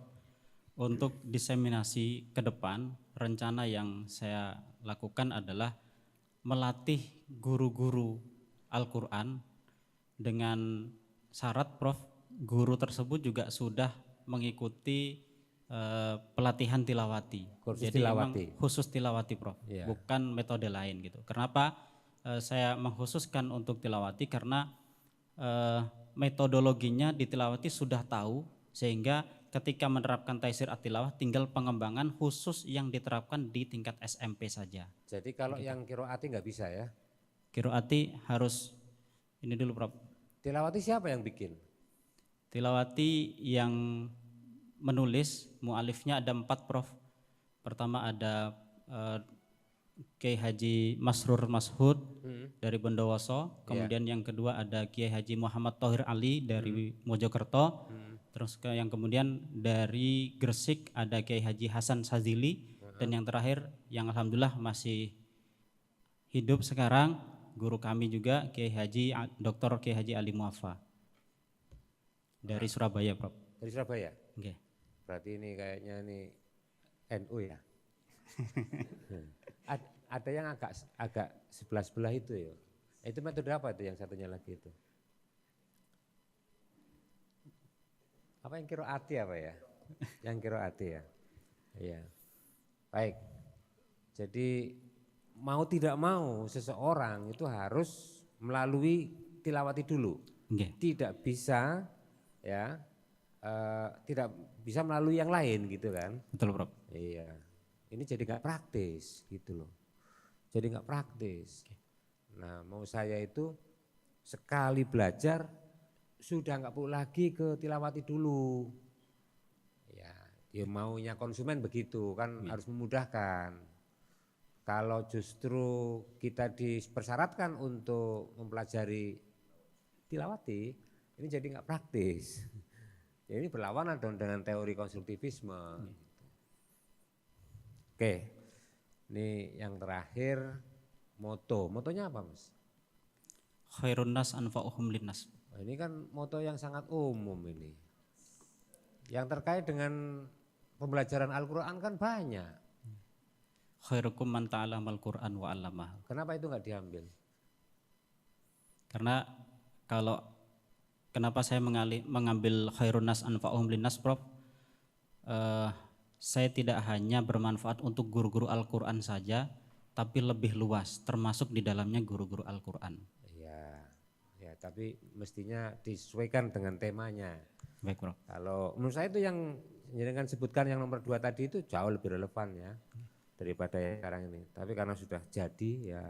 Untuk diseminasi ke depan, rencana yang saya lakukan adalah melatih guru-guru Al-Quran dengan syarat Prof, guru tersebut juga sudah mengikuti pelatihan tilawati. Kursus Jadi tilawati. memang khusus tilawati Prof, bukan metode lain gitu. Kenapa saya mengkhususkan untuk tilawati? Karena metodologinya di tilawati sudah tahu, sehingga ketika menerapkan Taisir At-Tilawah tinggal pengembangan khusus yang diterapkan di tingkat SMP saja. Jadi kalau yang kiroati nggak bisa ya? Kiroati harus ini dulu Prof. Tilawati siapa yang bikin? Tilawati yang menulis, mu'alifnya ada 4 Prof. Pertama ada Kiai Haji Masrur Mashud dari Bondowoso, kemudian yang kedua ada Kiai Haji Muhammad Thohir Ali dari Mojokerto, terus yang kemudian dari Gresik ada Kiai Haji Hasan Sazili, dan yang terakhir yang alhamdulillah masih hidup sekarang guru kami juga Kiai Haji Dr. Kiai Haji Ali Muafa dari Surabaya Prof. Dari Surabaya? Okay. Berarti ini kayaknya ini NU ya? Ada yang agak sebelah-sebelah itu ya. Itu metode apa itu yang satunya lagi itu? Apa yang kiroati apa ya? Yang kiroati ya. Iya. Baik. Jadi mau tidak mau seseorang itu harus melalui tilawati dulu. Tidak bisa ya, tidak bisa melalui yang lain gitu kan. Betul Prof. Iya. Ini jadi nggak praktis gitu loh. Jadi nggak praktis. Nah mau saya itu sekali belajar sudah nggak perlu lagi ke tilawati dulu. Ya maunya konsumen begitu kan, harus memudahkan. Kalau justru kita dipersyaratkan untuk mempelajari tilawati, ini jadi nggak praktis. Ya, ini berlawanan dengan teori konstruktivisme. Oke, ini yang terakhir motonya apa Mas? Khairun nas anfa'uhum linnas. Ini kan moto yang sangat umum ini. Yang terkait dengan pembelajaran Al-Quran kan banyak. Khairukum man ta'allamal Qur'an wa 'allamah. Kenapa itu nggak diambil? Karena kenapa saya mengambil khairun nas anfa'uhum linnas, Prof? Saya tidak hanya bermanfaat untuk guru-guru Al-Quran saja, tapi lebih luas, termasuk di dalamnya guru-guru Al-Quran. Ya, tapi mestinya disesuaikan dengan temanya. Baik, Prof. Kalau menurut saya itu yang jenengan sebutkan yang nomor 2 tadi itu jauh lebih relevan ya daripada yang sekarang ini. Tapi karena sudah jadi ya,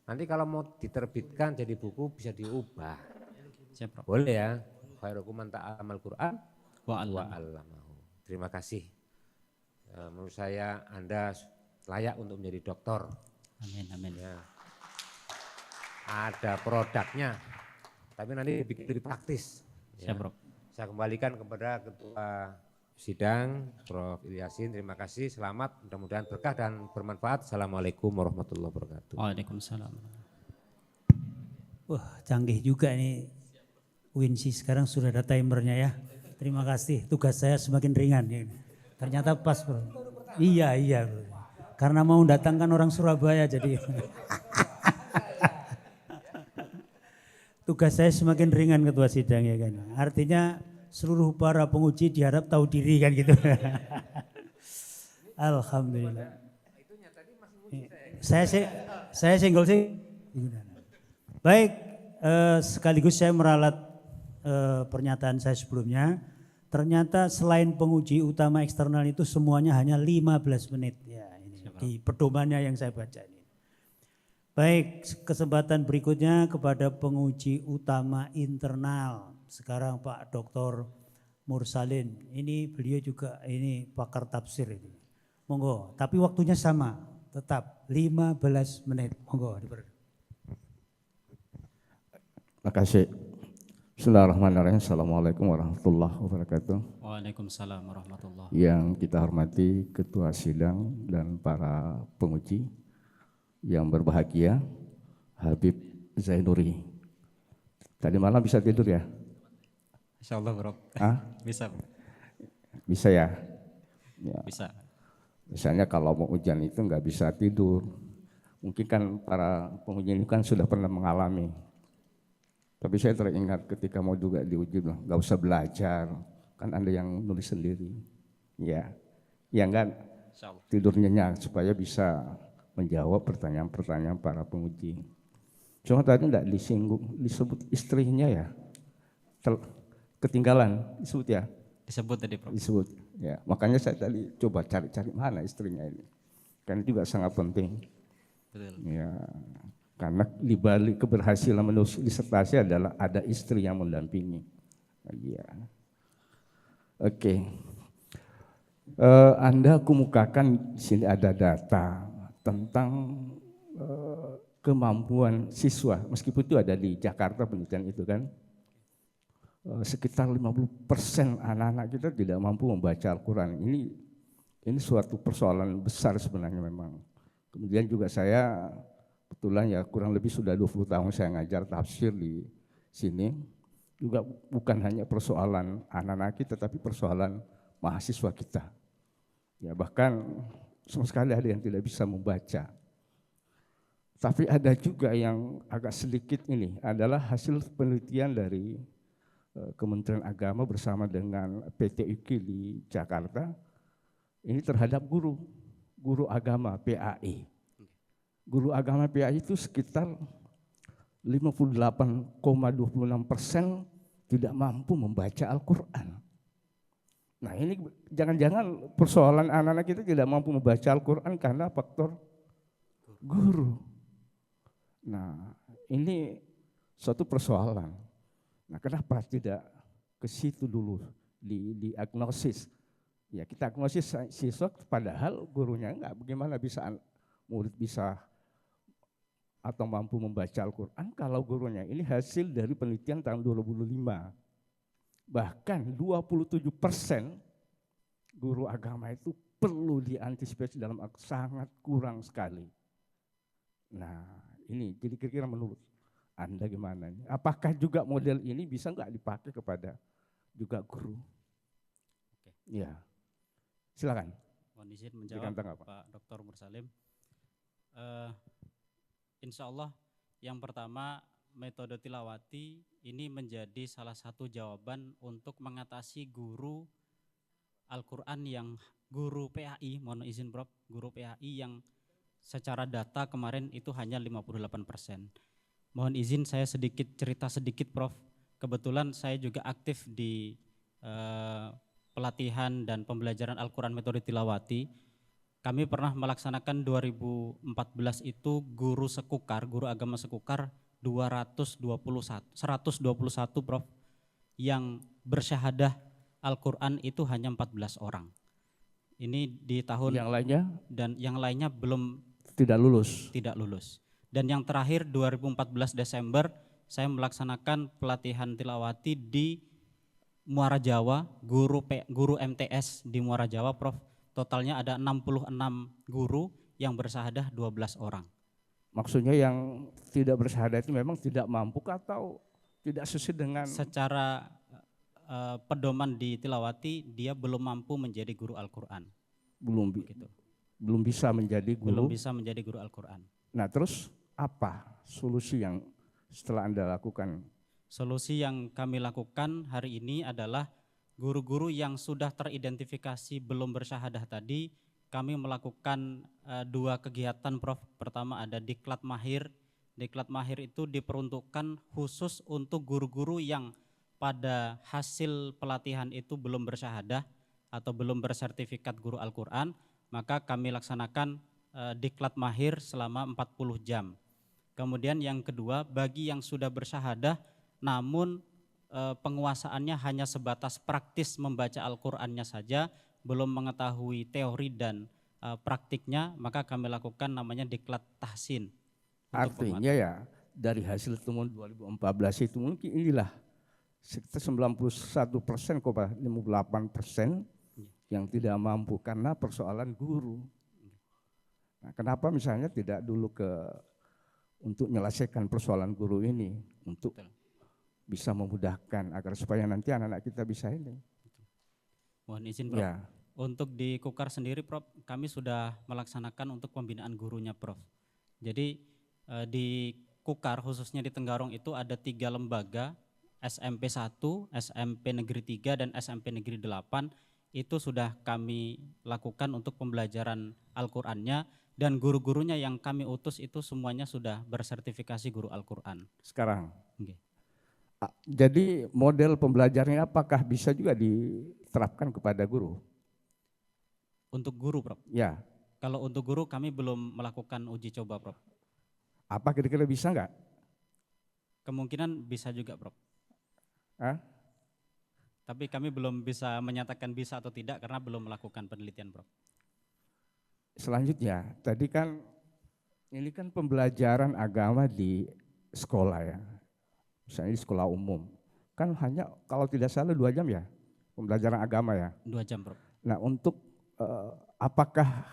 nanti kalau mau diterbitkan jadi buku bisa diubah. Siap, Prof. Boleh ya. Khairukum man ta'allamal Qur'an Wa wa 'allamahu. 'allamahu. Terima kasih. Menurut saya Anda layak untuk menjadi doktor. Amin, amin. Ya. Ada produknya, tapi nanti dibikin lebih praktis. Siap, Prof. Saya kembalikan kepada Ketua Sidang, Prof. Ilyasin. Terima kasih, selamat, mudah-mudahan berkah dan bermanfaat. Assalamualaikum warahmatullahi wabarakatuh. Waalaikumsalam. Wah, canggih juga ini Winsi, sekarang sudah ada timernya ya. Terima kasih, tugas saya semakin ringan. Ternyata pas, Bro. Iya Bro. Karena mau datangkan orang Surabaya jadi tugas saya semakin ringan Ketua Sidang ya kan. Artinya seluruh para penguji diharap tahu diri kan gitu. Alhamdulillah. Saya senggol sih. Baik, sekaligus saya meralat pernyataan saya sebelumnya. Ternyata selain penguji utama eksternal itu semuanya hanya 15 menit. Ya, ini di pedomannya yang saya baca ini. Baik, kesempatan berikutnya kepada penguji utama internal. Sekarang Pak Dr. Mursalin. Ini beliau juga ini pakar tafsir ini. Monggo, tapi waktunya sama, tetap 15 menit. Monggo. Terima kasih. Bismillahirrahmanirrahim. Assalamualaikum warahmatullahi wabarakatuh. Waalaikumsalam warahmatullahi. Yang kita hormati Ketua Sidang dan para penguji yang berbahagia, Habib Zainuri. Tadi malam bisa tidur ya? Insya Allah, Prof. Bisa. Bisa ya? Ya. Bisa. Misalnya kalau mau ujian itu nggak bisa tidur. Mungkin kan para penguji ini kan sudah pernah mengalami. Tapi saya teringat ketika mau juga diuji, nggak usah belajar, kan ada yang nulis sendiri. Ya kan? Tidur nyenyak supaya bisa menjawab pertanyaan-pertanyaan para penguji. Cuma tadi enggak disebut istrinya ya, ketinggalan disebut ya? Disebut tadi, Prof. Disebut, ya. Makanya saya tadi coba cari-cari mana istrinya ini, kan juga sangat penting. Betul. Ya, karena di balik keberhasilan menulis disertasi adalah ada istri yang mendampingi. Ya. Oke. Anda kemukakan di sini ada data tentang kemampuan siswa, meskipun itu ada di Jakarta penelitian itu kan, sekitar 50% anak-anak kita tidak mampu membaca Al-Quran. Ini suatu persoalan besar sebenarnya memang. Kemudian juga saya kebetulan ya kurang lebih sudah 20 tahun saya ngajar tafsir di sini. Juga bukan hanya persoalan anak-anak kita, tapi persoalan mahasiswa kita. Ya bahkan sama sekali ada yang tidak bisa membaca. Tapi ada juga yang agak sedikit ini adalah hasil penelitian dari Kementerian Agama bersama dengan PT UKI di Jakarta. Ini terhadap guru agama PAI. Guru agama PAI itu sekitar 58,26% tidak mampu membaca Al-Quran. Nah ini jangan-jangan persoalan anak-anak kita tidak mampu membaca Al-Quran karena faktor guru. Nah ini suatu persoalan. Nah kenapa tidak ke situ dulu, diagnosis. Ya kita agnosis siswa padahal gurunya enggak, bagaimana bisa murid bisa atau mampu membaca Al-Quran kalau gurunya. Ini hasil dari penelitian tahun 2005. Bahkan 27% guru agama itu perlu diantisipasi dalam sangat kurang sekali. Nah ini jadi kira-kira menurut Anda gimana? Apakah juga model ini bisa nggak dipakai kepada juga guru? Oke. Ya, silakan. Mohon izin Berikan menjawab tanggapan. Pak Dr. Mursalim. Insya Allah yang pertama metode tilawati ini menjadi salah satu jawaban untuk mengatasi guru Al-Quran yang guru PAI, mohon izin Prof, guru PAI yang secara data kemarin itu hanya 58%. Mohon izin saya cerita sedikit Prof. Kebetulan saya juga aktif di pelatihan dan pembelajaran Al-Quran metode tilawati. Kami pernah melaksanakan 2014 itu guru sekukar, guru agama sekukar 121 Prof. Yang bersyahadah Al-Quran itu hanya 14 orang. Ini di tahun Yang lainnya dan yang lainnya belum tidak lulus. tidak lulus. Dan yang terakhir 2014 Desember saya melaksanakan pelatihan tilawati di Muara Jawa, guru MTS di Muara Jawa Prof. Totalnya ada 66 guru yang bersyahadah 12 orang. Maksudnya yang tidak bersyahadah itu memang tidak mampu atau tidak sesuai dengan Secara pedoman di tilawati dia belum mampu menjadi guru Al-Quran. Begitu. belum bisa menjadi guru. Belum bisa menjadi guru Al-Quran. Nah, terus apa solusi yang setelah Anda lakukan? Solusi yang kami lakukan hari ini adalah guru-guru yang sudah teridentifikasi belum bersyahadah tadi, kami melakukan 2 kegiatan Prof. Pertama ada Diklat Mahir. Diklat Mahir itu diperuntukkan khusus untuk guru-guru yang pada hasil pelatihan itu belum bersyahadah atau belum bersertifikat guru Al-Quran, maka kami laksanakan Diklat Mahir selama 40 jam. Kemudian yang kedua, bagi yang sudah bersyahadah namun penguasaannya hanya sebatas praktis membaca Al-Qur'annya saja, belum mengetahui teori dan praktiknya, maka kami lakukan namanya Diklat Tahsin. Artinya ya dari hasil temuan 2014 itu mungkin inilah sekitar 91% kok 58% yang tidak mampu karena persoalan guru. Nah, kenapa misalnya tidak dulu untuk menyelesaikan persoalan guru ini untuk bisa memudahkan agar supaya nanti anak-anak kita bisa ini. Mohon izin Prof. Ya. Untuk di Kukar sendiri Prof, kami sudah melaksanakan untuk pembinaan gurunya Prof. Jadi di Kukar khususnya di Tenggarong itu ada 3 lembaga, SMP 1, SMP Negeri 3 dan SMP Negeri 8 itu sudah kami lakukan untuk pembelajaran Al-Qur'annya dan guru-gurunya yang kami utus itu semuanya sudah bersertifikasi guru Al-Qur'an. Sekarang. Okay. Jadi model pembelajarannya apakah bisa juga diterapkan kepada guru? Untuk guru Prof? Ya. Kalau untuk guru kami belum melakukan uji coba Prof. Apa kira-kira bisa enggak? Kemungkinan bisa juga Prof. Hah? Tapi kami belum bisa menyatakan bisa atau tidak karena belum melakukan penelitian Prof. Selanjutnya, tadi kan ini kan pembelajaran agama di sekolah ya. Misalnya di sekolah umum. Kan hanya kalau tidak salah 2 jam ya pembelajaran agama ya. 2 jam Prof. Nah untuk apakah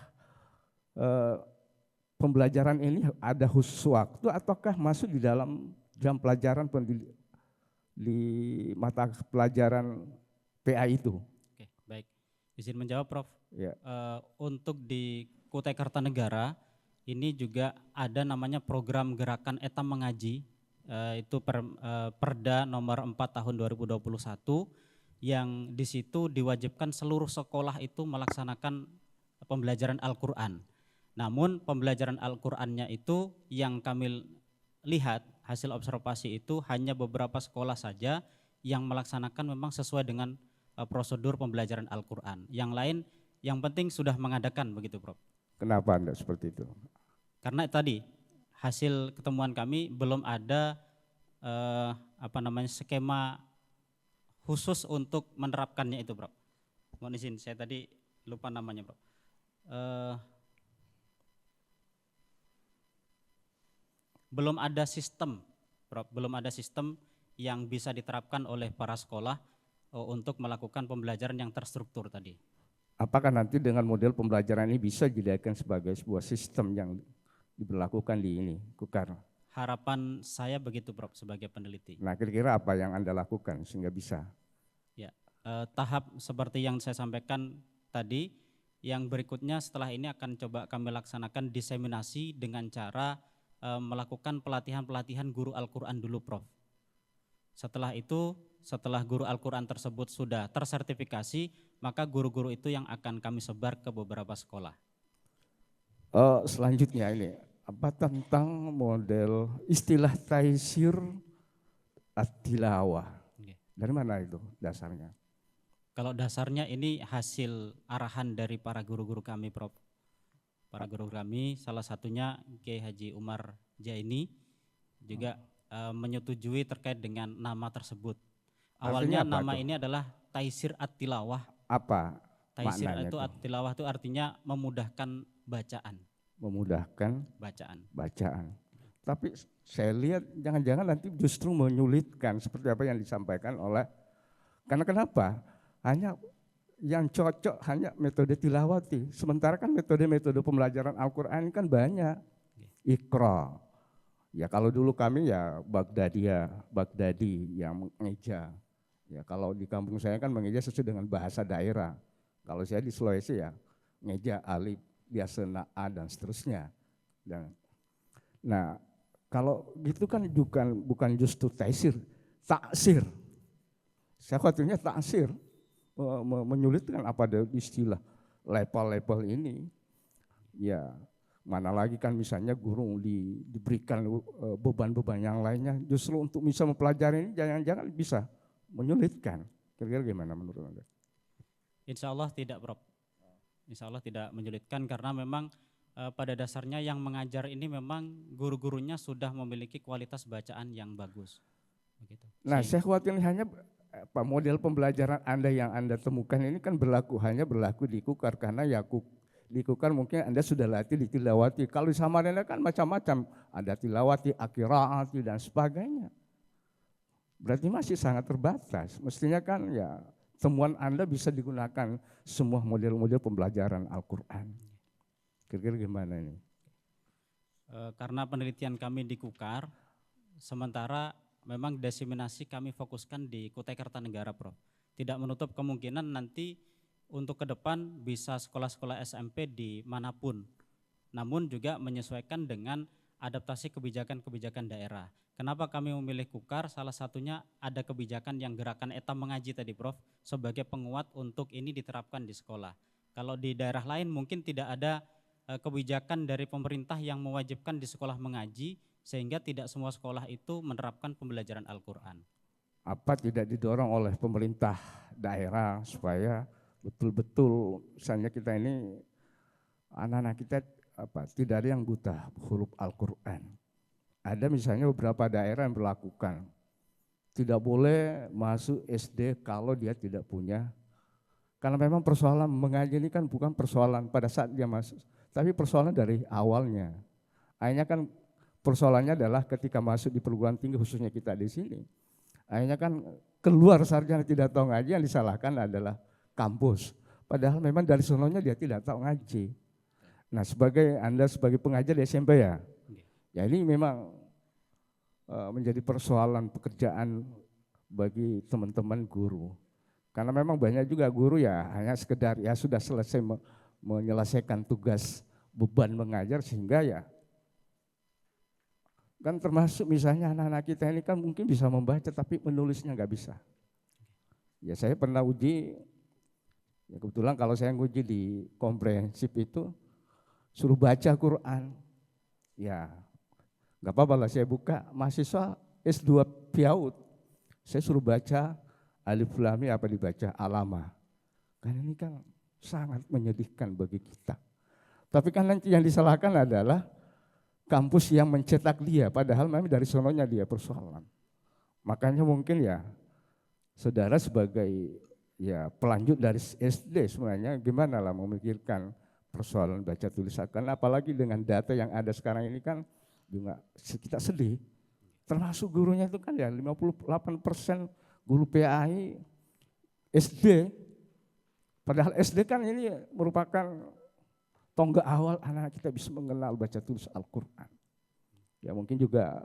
pembelajaran ini ada khusus waktu ataukah masuk di dalam jam pelajaran di mata pelajaran PA itu? Oke, baik. Izin menjawab Prof. Ya. Untuk di Kutai Kartanegara ini juga ada namanya program gerakan Etam Mengaji, itu Perda nomor 4 tahun 2021 yang di situ diwajibkan seluruh sekolah itu melaksanakan pembelajaran Al-Qur'an. Namun pembelajaran Al-Qur'annya itu yang kami lihat hasil observasi itu hanya beberapa sekolah saja yang melaksanakan memang sesuai dengan prosedur pembelajaran Al-Qur'an. Yang lain yang penting sudah mengadakan begitu Prof. Kenapa Anda seperti itu? Karena tadi hasil ketemuan kami belum ada skema khusus untuk menerapkannya itu Prof. Mohon izin saya tadi lupa namanya Prof. Belum ada sistem Prof, belum ada sistem yang bisa diterapkan oleh para sekolah untuk melakukan pembelajaran yang terstruktur tadi. Apakah nanti dengan model pembelajaran ini bisa dijadikan sebagai sebuah sistem yang diberlakukan di ini, Kukar? harapan saya begitu Prof sebagai peneliti. Nah, kira-kira apa yang Anda lakukan sehingga bisa? Ya, tahap seperti yang saya sampaikan tadi, yang berikutnya setelah ini akan coba kami laksanakan diseminasi dengan cara melakukan pelatihan-pelatihan guru Al-Quran dulu Prof. Setelah itu, setelah guru Al-Quran tersebut sudah tersertifikasi, maka guru-guru itu yang akan kami sebar ke beberapa sekolah. Selanjutnya ini, apa tentang model istilah taisir at-tilawah? Oke. Dari mana itu dasarnya? Kalau dasarnya ini hasil arahan dari para guru-guru kami Prof. Para guru kami, salah satunya Kiai Haji Umar Jaini juga menyetujui terkait dengan nama tersebut. Awalnya Artinya apa nama tuh? ini adalah Taisir At-Tilawah. Apa Taisir maknanya itu itu? At-Tilawah itu artinya memudahkan bacaan. Memudahkan Bacaan. bacaan. Tapi saya lihat jangan-jangan nanti justru menyulitkan seperti apa yang disampaikan oleh, karena kenapa? Hanya yang cocok hanya metode tilawati. Sementara kan metode-metode pembelajaran Al-Quran kan banyak. Iqra. Ya kalau dulu kami ya Baghdadi yang mengeja. Ya kalau di kampung saya kan mengeja sesuai dengan bahasa daerah. Kalau saya di Sulawesi ya ngeja alif, biasa a dan seterusnya. Nah kalau gitu kan bukan justru taisir, taksir. Saya khawatirnya taksir menyulitkan apa ada istilah level-level ini. Ya mana lagi kan misalnya guru diberikan beban-beban yang lainnya justru untuk bisa mempelajari ini jangan-jangan bisa menyulitkan. Kira-kira gimana menurut Anda? Insya Allah tidak Prof. Insya Allah tidak menyulitkan karena memang pada dasarnya yang mengajar ini memang guru-gurunya sudah memiliki kualitas bacaan yang bagus. Begitu. Nah saya khawatir hanya model pembelajaran Anda yang Anda temukan ini kan hanya berlaku di Kukar karena ya di Kukar mungkin Anda sudah latih di tilawati. Kalau di Samarinda kan macam-macam, ada tilawati, akiraati dan sebagainya. Berarti masih sangat terbatas. Mestinya kan ya temuan Anda bisa digunakan semua model-model pembelajaran Al-Quran. Kira-kira gimana ini? Karena penelitian kami di Kukar, sementara memang diseminasi kami fokuskan di Kutai Kartanegara Prof. Tidak menutup kemungkinan nanti untuk ke depan bisa sekolah-sekolah SMP di manapun, namun juga menyesuaikan dengan adaptasi kebijakan-kebijakan daerah. Kenapa kami memilih Kukar? Salah satunya ada kebijakan yang gerakan etam mengaji tadi Prof, sebagai penguat untuk ini diterapkan di sekolah. Kalau di daerah lain mungkin tidak ada kebijakan dari pemerintah yang mewajibkan di sekolah mengaji, sehingga tidak semua sekolah itu menerapkan pembelajaran Al-Quran. Apa tidak didorong oleh pemerintah daerah supaya betul-betul misalnya kita ini anak-anak kita tidak ada yang buta huruf Al-Quran. Ada misalnya beberapa daerah yang berlakukan tidak boleh masuk SD kalau dia tidak punya, karena memang persoalan mengaji ini kan bukan persoalan pada saat dia masuk, tapi persoalan dari awalnya. Akhirnya kan persoalannya adalah ketika masuk di perguruan tinggi khususnya kita di sini. Akhirnya kan keluar sarjana tidak tahu ngaji, yang disalahkan adalah kampus. Padahal memang dari sononya dia tidak tahu ngaji. Nah Anda sebagai pengajar di SMP ya, ya ini memang menjadi persoalan pekerjaan bagi teman-teman guru. Karena memang banyak juga guru ya hanya sekedar ya sudah selesai menyelesaikan tugas beban mengajar sehingga ya kan termasuk misalnya anak-anak kita ini kan mungkin bisa membaca tapi menulisnya nggak bisa. Ya saya pernah uji, ya kebetulan kalau saya nguji di komprehensif itu suruh baca Quran. Ya nggak apa-apa lah, saya buka mahasiswa S2 PIAUD, saya suruh baca Alif Lam Mim apa dibaca Alama. Kan ini kan sangat menyedihkan bagi kita. Tapi kan nanti yang disalahkan adalah kampus yang mencetak dia, padahal memang dari sononya dia persoalan. Makanya mungkin ya saudara sebagai ya pelanjut dari SD sebenarnya gimana lah memikirkan persoalan baca tulis Al-Quran, apalagi dengan data yang ada sekarang ini kan juga kita sedih. Termasuk gurunya itu kan ya 58% guru PAI SD. Padahal SD kan ini merupakan tonggak awal anak kita bisa mengenal baca tulis Al-Quran. Ya mungkin juga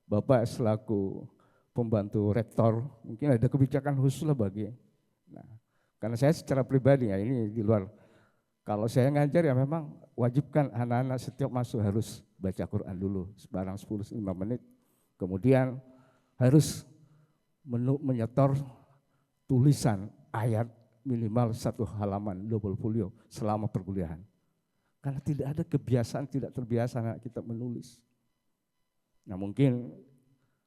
Bapak selaku pembantu rektor mungkin ada kebijakan khusus lah bagi. Nah, karena saya secara pribadi ya ini di luar. Kalau saya ngajar ya memang wajibkan anak-anak setiap masuk harus baca Quran dulu sebarang 10-15 menit. Kemudian harus menyetor tulisan ayat minimal 1 halaman double folio selama perkuliahan. Karena tidak ada kebiasaan, tidak terbiasa anak kita menulis. Nah mungkin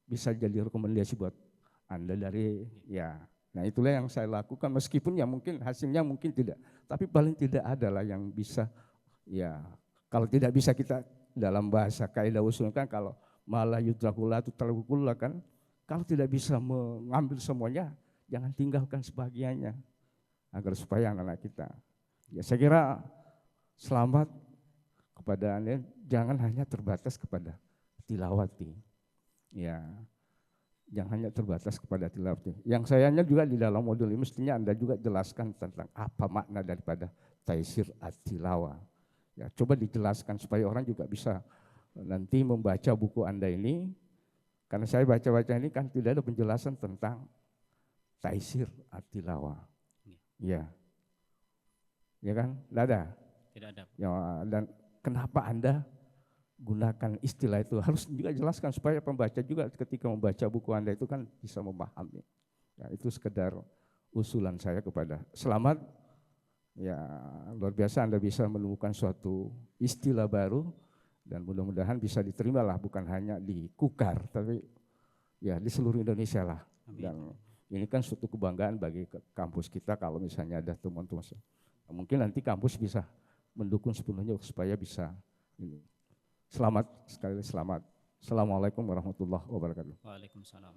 bisa jadi rekomendasi buat Anda dari ya. Nah itulah yang saya lakukan meskipun ya mungkin hasilnya mungkin tidak. Tapi paling tidak adalah yang bisa ya kalau tidak bisa kita dalam bahasa kaidah usul kan kalau malah yudrakula itu terlalu kan. Kalau tidak bisa mengambil semuanya jangan tinggalkan sebagiannya agar supaya anak-anak kita. Ya saya kira selamat kepada Anda jangan hanya terbatas kepada tilawati. Ya, jangan hanya terbatas kepada tilawati. Yang sayangnya juga di dalam modul ini mestinya Anda juga jelaskan tentang apa makna daripada taisir at-tilawah. Ya, coba dijelaskan supaya orang juga bisa nanti membaca buku Anda ini. Karena saya baca-baca ini kan tidak ada penjelasan tentang taisir at-tilawah. Ya. Ya kan? Tidak ada. Tidak ada. Ya, dan kenapa Anda gunakan istilah itu harus juga jelaskan supaya pembaca juga ketika membaca buku Anda itu kan bisa memahami. Ya, itu sekedar usulan saya kepada selamat. Ya luar biasa Anda bisa menemukan suatu istilah baru dan mudah-mudahan bisa diterima lah bukan hanya di Kukar tapi ya di seluruh Indonesia lah. Amin. Dan ini kan suatu kebanggaan bagi kampus kita kalau misalnya ada teman-teman. Mungkin nanti kampus bisa mendukung sepenuhnya supaya bisa ini. Selamat, sekali lagi selamat. Assalamualaikum warahmatullahi wabarakatuh. Waalaikumsalam.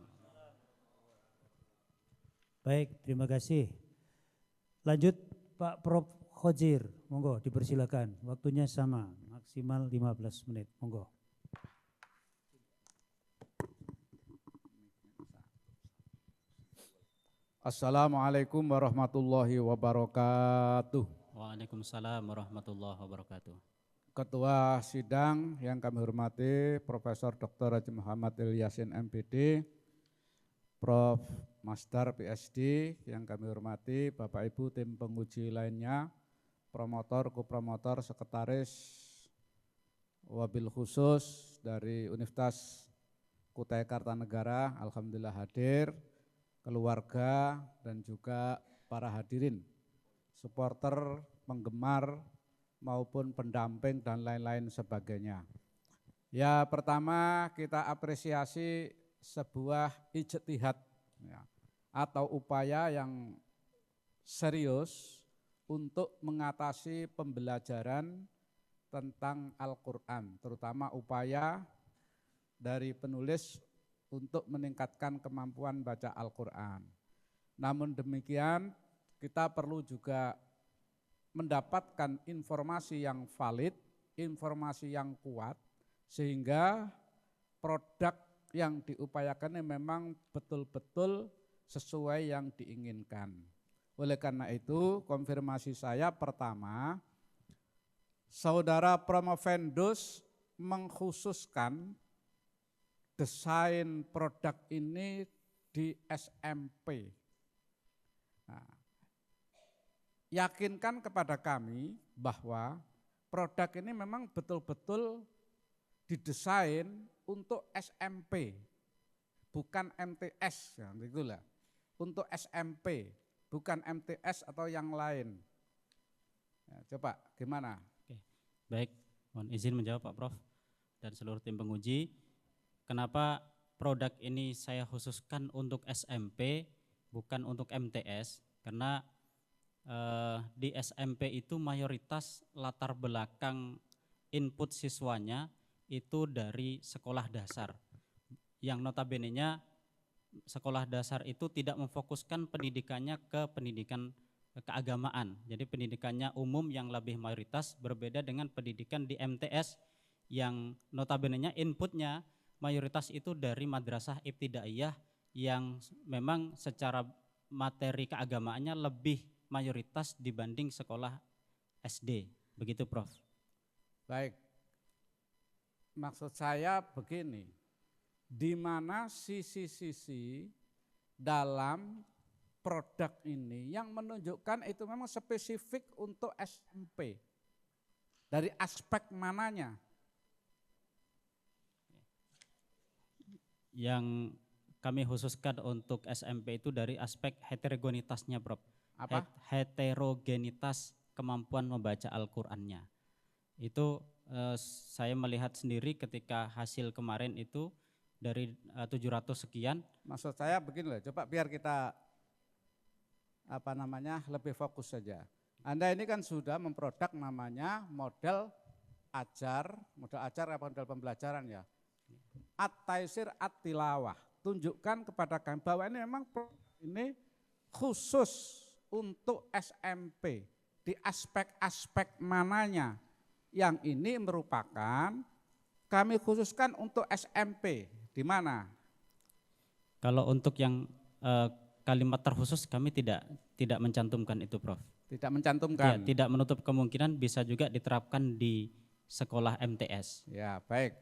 Baik, terima kasih. Lanjut Pak Prof. Khojir, monggo dipersilakan. Waktunya sama, maksimal 15 menit, monggo. Assalamualaikum warahmatullahi wabarakatuh. Waalaikumsalam warahmatullahi wabarakatuh. Ketua sidang yang kami hormati Profesor Dr. Haji Muhammad Ilyasin MPD, Prof. Master PhD yang kami hormati Bapak Ibu tim penguji lainnya, promotor, kopromotor, sekretaris, wabil khusus dari Universitas Kutai Kartanegara, alhamdulillah hadir, keluarga dan juga para hadirin, supporter, penggemar, maupun pendamping dan lain-lain sebagainya. Ya pertama kita apresiasi sebuah ijtihad ya, atau upaya yang serius untuk mengatasi pembelajaran tentang Al-Quran, terutama upaya dari penulis untuk meningkatkan kemampuan baca Al-Quran. Namun demikian kita perlu juga mendapatkan informasi yang valid, informasi yang kuat, sehingga produk yang diupayakan ini memang betul-betul sesuai yang diinginkan. Oleh karena itu, konfirmasi saya pertama, Saudara Promovendus mengkhususkan desain produk ini di SMP. Nah, yakinkan kepada kami bahwa produk ini memang betul-betul didesain untuk SMP, bukan MTS, ya, itulah. Untuk SMP, bukan MTS atau yang lain. Ya, coba gimana? Oke. Baik, mohon izin menjawab Pak Prof dan seluruh tim penguji. Kenapa produk ini saya khususkan untuk SMP, bukan untuk MTS? Karena di SMP itu mayoritas latar belakang input siswanya itu dari sekolah dasar. Yang notabene-nya sekolah dasar itu tidak memfokuskan pendidikannya ke pendidikan keagamaan. Jadi pendidikannya umum yang lebih mayoritas berbeda dengan pendidikan di MTS yang notabene-nya inputnya mayoritas itu dari madrasah ibtidaiyah yang memang secara materi keagamaannya lebih mayoritas dibanding sekolah SD. Begitu Prof. Baik. Maksud saya begini, di mana sisi-sisi dalam produk ini yang menunjukkan itu memang spesifik untuk SMP. Dari aspek mananya? Yang kami khususkan untuk SMP itu dari aspek heterogenitasnya, Prof. Apa? Heterogenitas kemampuan membaca Al-Qur'annya. Itu saya melihat sendiri ketika hasil kemarin itu dari 700 sekian. Maksud saya begini loh, coba biar kita lebih fokus saja. Anda ini kan sudah memproduk namanya model ajar apa model pembelajaran ya. At-taisir at-tilawah. Tunjukkan kepada kami bahwa ini memang ini khusus untuk SMP. Di aspek-aspek mananya yang ini merupakan kami khususkan untuk SMP. Di mana? Kalau untuk yang kalimat terkhusus kami tidak mencantumkan itu, Prof. Tidak Ya, mencantumkan. tidak menutup kemungkinan bisa juga diterapkan di sekolah MTS. Ya, baik.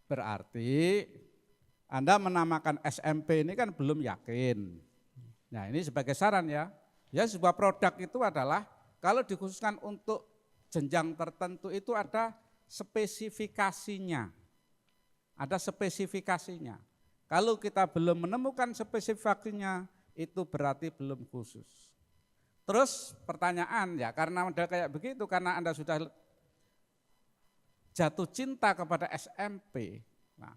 Berarti Anda menamakan SMP ini kan belum yakin. Nah, ini sebagai saran ya. Ya, sebuah produk itu adalah kalau dikhususkan untuk jenjang tertentu itu ada spesifikasinya. Ada spesifikasinya. Kalau kita belum menemukan spesifikasinya, itu berarti belum khusus. Terus pertanyaan ya, karena model kayak begitu, karena Anda sudah jatuh cinta kepada SMP, nah,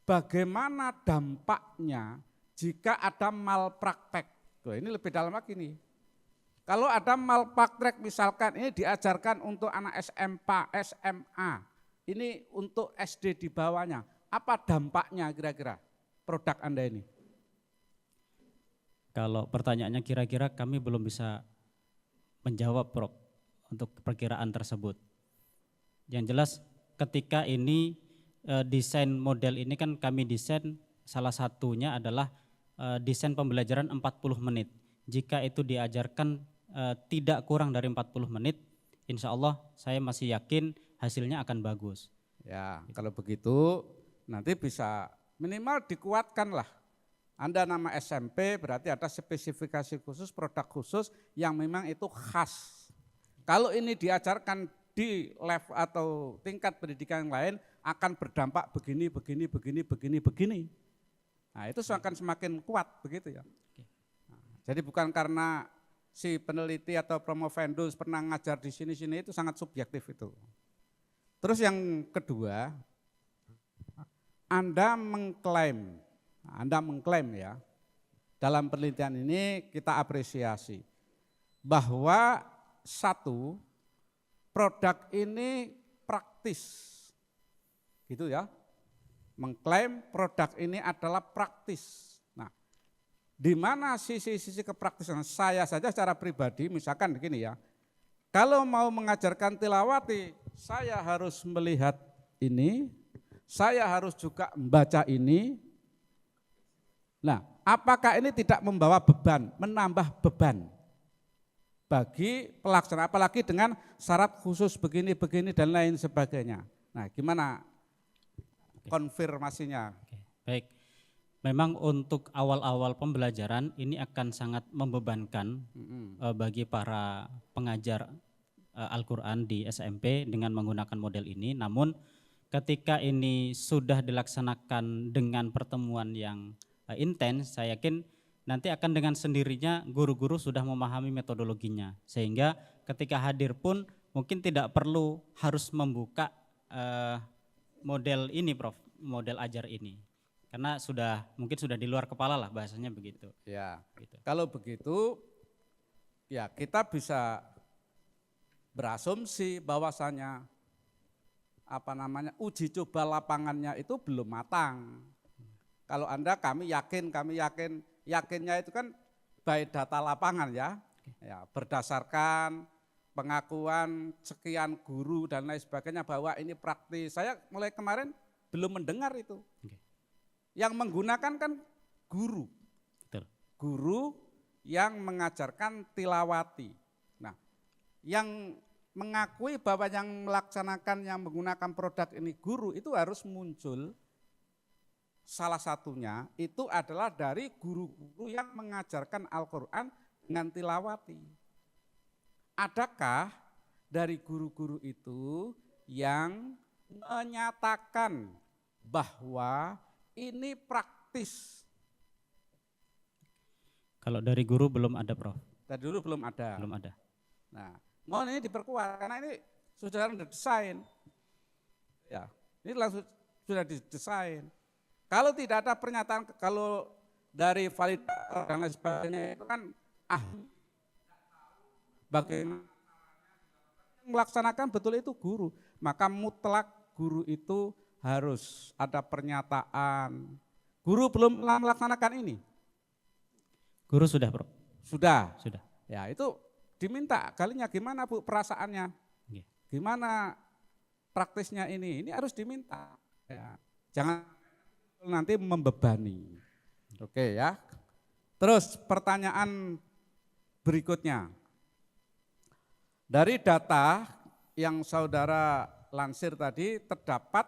bagaimana dampaknya jika ada malpraktek? Tuh, ini lebih dalam lagi nih. Kalau ada malpraktek misalkan ini diajarkan untuk anak SMP, SMA, ini untuk SD di bawahnya, apa dampaknya kira-kira produk Anda ini? Kalau pertanyaannya kira-kira kami belum bisa menjawab, Prof, untuk perkiraan tersebut. Yang jelas ketika ini desain model ini kan kami desain salah satunya adalah desain pembelajaran 40 menit. Jika itu diajarkan tidak kurang dari 40 menit, insya Allah saya masih yakin hasilnya akan bagus. Ya, kalau begitu nanti bisa minimal dikuatkanlah. Anda nama SMP berarti ada spesifikasi khusus, produk khusus yang memang itu khas. Kalau ini diajarkan di level atau tingkat pendidikan yang lain akan berdampak begini. Nah, itu akan semakin kuat begitu ya. Nah, jadi bukan karena si peneliti atau promovendus pernah ngajar di sini itu sangat subjektif itu. Terus yang kedua, Anda mengklaim ya, dalam penelitian ini kita apresiasi bahwa satu, produk ini praktis, gitu ya, mengklaim produk ini adalah praktis. Nah, di mana sisi-sisi kepraktisan? Saya saja secara pribadi, misalkan begini ya, kalau mau mengajarkan tilawati, saya harus melihat ini, saya harus juga membaca ini. Nah, apakah ini tidak membawa beban, menambah beban bagi pelaksana, apalagi dengan syarat khusus begini dan lain sebagainya. Nah, gimana konfirmasinya? Oke, baik. Memang untuk awal-awal pembelajaran ini akan sangat membebankan bagi para pengajar Al-Quran di SMP dengan menggunakan model ini. Namun ketika ini sudah dilaksanakan dengan pertemuan yang intens, saya yakin nanti akan dengan sendirinya guru-guru sudah memahami metodologinya, sehingga ketika hadir pun mungkin tidak perlu harus membuka model ini, Prof, model ajar ini, karena mungkin sudah di luar kepala lah bahasanya begitu. Ya, gitu. Kalau begitu ya kita bisa berasumsi bahwasanya uji coba lapangannya itu belum matang. Kalau kami yakin, yakinnya itu kan by data lapangan ya, berdasarkan pengakuan sekian guru dan lain sebagainya bahwa ini praktis. Saya mulai kemarin belum mendengar itu. Yang menggunakan kan guru, Betul. Guru yang mengajarkan tilawati. Nah, yang mengakui bahwa yang melaksanakan, yang menggunakan produk ini guru, itu harus muncul. Salah satunya itu adalah dari guru-guru yang mengajarkan Al-Quran dengan tilawati. Adakah dari guru-guru itu yang menyatakan bahwa ini praktis? Kalau dari guru belum ada, Prof. Dari dulu belum ada. Belum ada. Nah, mohon ini diperkuat karena ini sudah didesain. Ya, ini langsung sudah didesain. Kalau tidak ada pernyataan, kalau dari validator dan lain sebagainya itu kan bagaimana melaksanakan betul itu guru. Maka mutlak guru itu harus ada pernyataan. Guru belum melaksanakan ini? Guru sudah, Prof. Sudah. Sudah. Ya itu diminta kalinya gimana Bu perasaannya? Iya. Gimana praktisnya ini? Ini harus diminta. Ya. Jangan nanti membebani. Oke ya. Terus pertanyaan berikutnya. Dari data yang saudara lansir tadi terdapat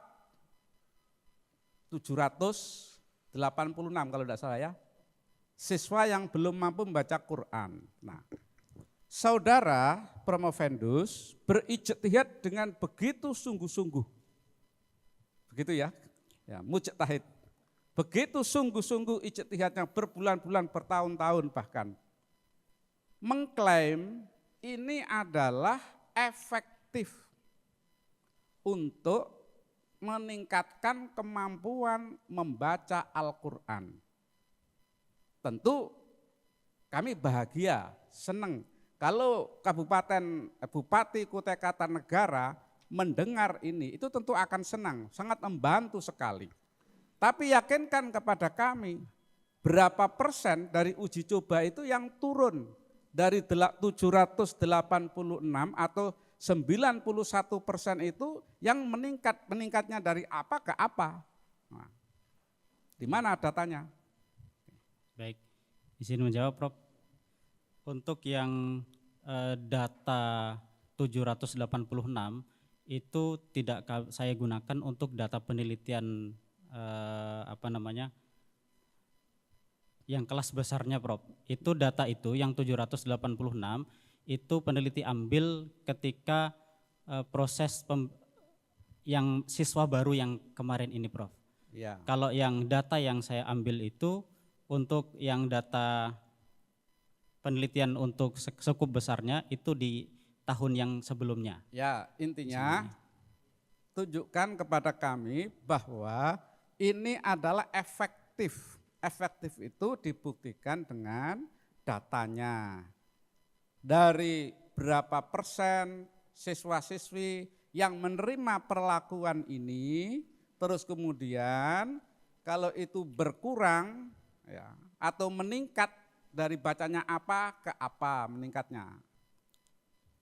786 kalau tidak salah ya, siswa yang belum mampu membaca Quran. Nah, saudara promovendus berijtihad dengan begitu sungguh-sungguh. Begitu ya, mujtahid. Begitu sungguh-sungguh ijtihadnya berbulan-bulan, bertahun-tahun bahkan. Mengklaim ini adalah efektif untuk meningkatkan kemampuan membaca Al-Quran. Tentu kami bahagia, senang kalau Bupati Kutai Kartanegara mendengar ini, itu tentu akan senang, sangat membantu sekali. Tapi yakinkan kepada kami, berapa persen dari uji coba itu yang turun dari 786 atau 91% itu yang meningkatnya dari apa ke apa. Nah, di mana datanya? Baik, izin menjawab, Prof. Untuk yang data 786 itu tidak saya gunakan untuk data penelitian yang kelas besarnya, Prof. Itu data itu yang 786 itu peneliti ambil ketika proses yang siswa baru yang kemarin ini, Prof. Ya. Kalau yang data yang saya ambil itu untuk yang data penelitian untuk sekup besarnya itu di tahun yang sebelumnya. Ya, intinya tunjukkan kepada kami bahwa ini adalah efektif. Efektif itu dibuktikan dengan datanya. Dari berapa persen siswa-siswi yang menerima perlakuan ini, terus kemudian kalau itu berkurang ya, atau meningkat dari bacanya apa ke apa meningkatnya.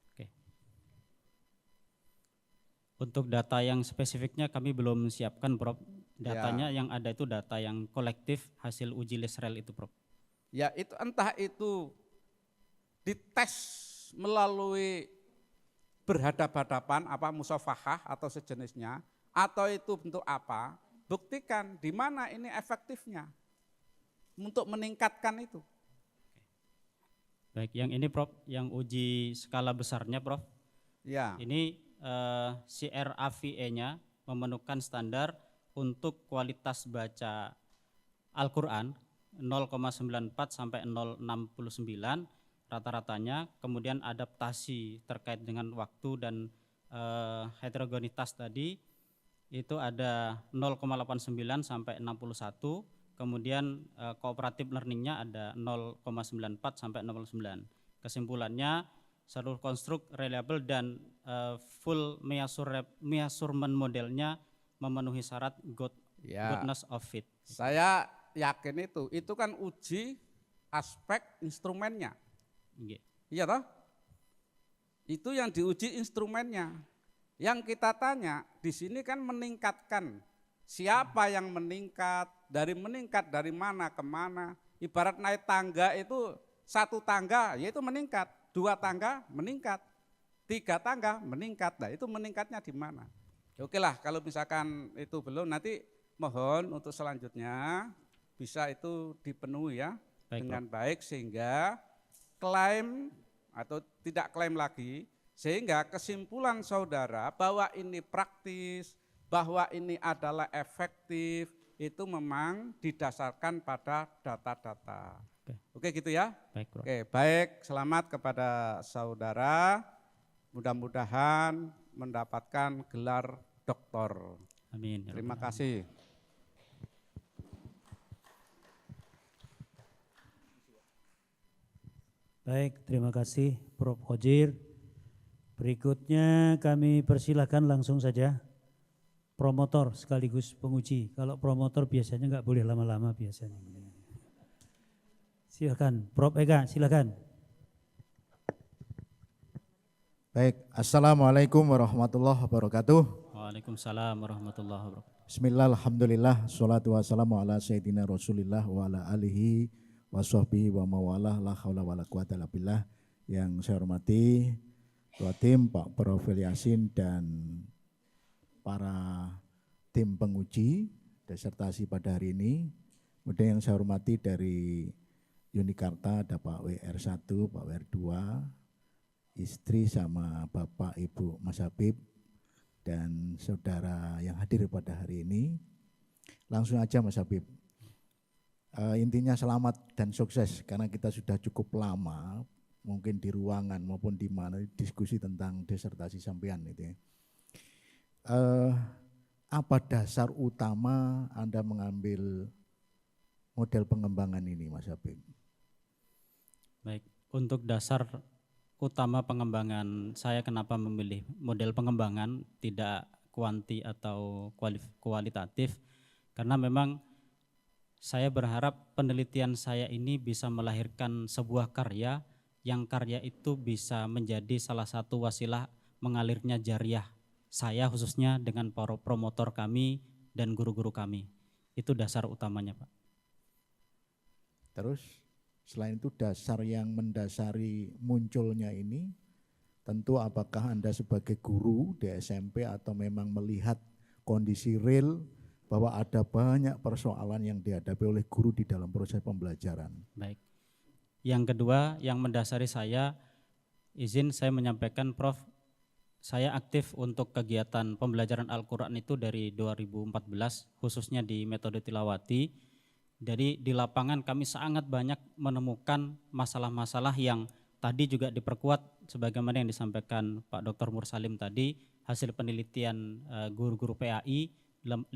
Oke. Untuk data yang spesifiknya kami belum siapkan, Prof. Datanya yang ada itu data yang kolektif hasil uji Lisrel itu, Prof. Ya itu entah itu dites melalui berhadap-hadapan apa musafahah atau sejenisnya, atau itu bentuk apa, buktikan di mana ini efektifnya untuk meningkatkan itu. Baik, yang ini, Prof, yang uji skala besarnya, Prof. Ya. Ini CRAVE-nya memenuhkan standar untuk kualitas baca Al-Quran 0,94 sampai 0,69 rata-ratanya, kemudian adaptasi terkait dengan waktu dan heterogenitas tadi itu ada 0,89 sampai 61, kemudian cooperative learningnya ada 0,94 sampai 0,9. Kesimpulannya seluruh konstruk reliable dan full measurement modelnya memenuhi syarat goodness of fit. Saya yakin itu kan uji aspek instrumennya. Iya toh? Itu yang diuji instrumennya. Yang kita tanya di sini kan meningkatkan. Siapa yang meningkat dari mana ke mana. Ibarat naik tangga itu, satu tangga yaitu meningkat, dua tangga meningkat, 3 tangga meningkat. Nah itu meningkatnya di mana? Oke lah kalau misalkan itu belum, nanti mohon untuk selanjutnya bisa itu dipenuhi ya Baik, dengan baik sehingga klaim atau tidak klaim lagi, sehingga kesimpulan saudara bahwa ini praktis, bahwa ini adalah efektif, itu memang didasarkan pada data-data. Oke gitu ya? Baik, Prof. Oke, baik, selamat kepada saudara, mudah-mudahan mendapatkan gelar doktor. Amin. Ya Terima Rabbal kasih. Baik, terima kasih Prof. Khojir. Berikutnya kami persilahkan langsung saja promotor sekaligus penguji. Kalau promotor biasanya nggak boleh lama-lama biasanya. Silakan, Prof. Eka, silakan. Baik, Assalamualaikum warahmatullahi wabarakatuh. Waalaikumsalam warahmatullahi wabarakatuh. Bismillah, alhamdulillah, salatu wassalamu ala sayyidina rasulillah wa ala alihi wa sahbihi wa mawalah, la hawla wa la quwata illa billah. Yang saya hormati Ketua Tim, Pak Prof. Yasin dan para tim penguji disertasi pada hari ini. Kemudian yang saya hormati dari Unikarta ada Pak WR1, Pak WR2, istri sama Bapak Ibu Mas Habib, dan saudara yang hadir pada hari ini. Langsung aja Mas Habib, intinya selamat dan sukses karena kita sudah cukup lama mungkin di ruangan maupun di mana diskusi tentang disertasi sampean itu ya. Apa dasar utama Anda mengambil model pengembangan ini Mas Habib? Baik, untuk dasar utama pengembangan saya kenapa memilih model pengembangan tidak kuanti atau kualitatif, karena memang saya berharap penelitian saya ini bisa melahirkan sebuah karya yang karya itu bisa menjadi salah satu wasilah mengalirnya jariah saya khususnya dengan para promotor kami dan guru-guru kami. Itu dasar utamanya, Pak. Terus selain itu dasar yang mendasari munculnya ini, tentu apakah Anda sebagai guru di SMP atau memang melihat kondisi real bahwa ada banyak persoalan yang dihadapi oleh guru di dalam proses pembelajaran. Baik. Yang kedua yang mendasari saya, izin saya menyampaikan Prof, saya aktif untuk kegiatan pembelajaran Al-Quran itu dari 2014 khususnya di metode tilawati. Jadi di lapangan kami sangat banyak menemukan masalah-masalah yang tadi juga diperkuat sebagaimana yang disampaikan Pak Dr. Mursalim tadi, hasil penelitian guru-guru PAI 58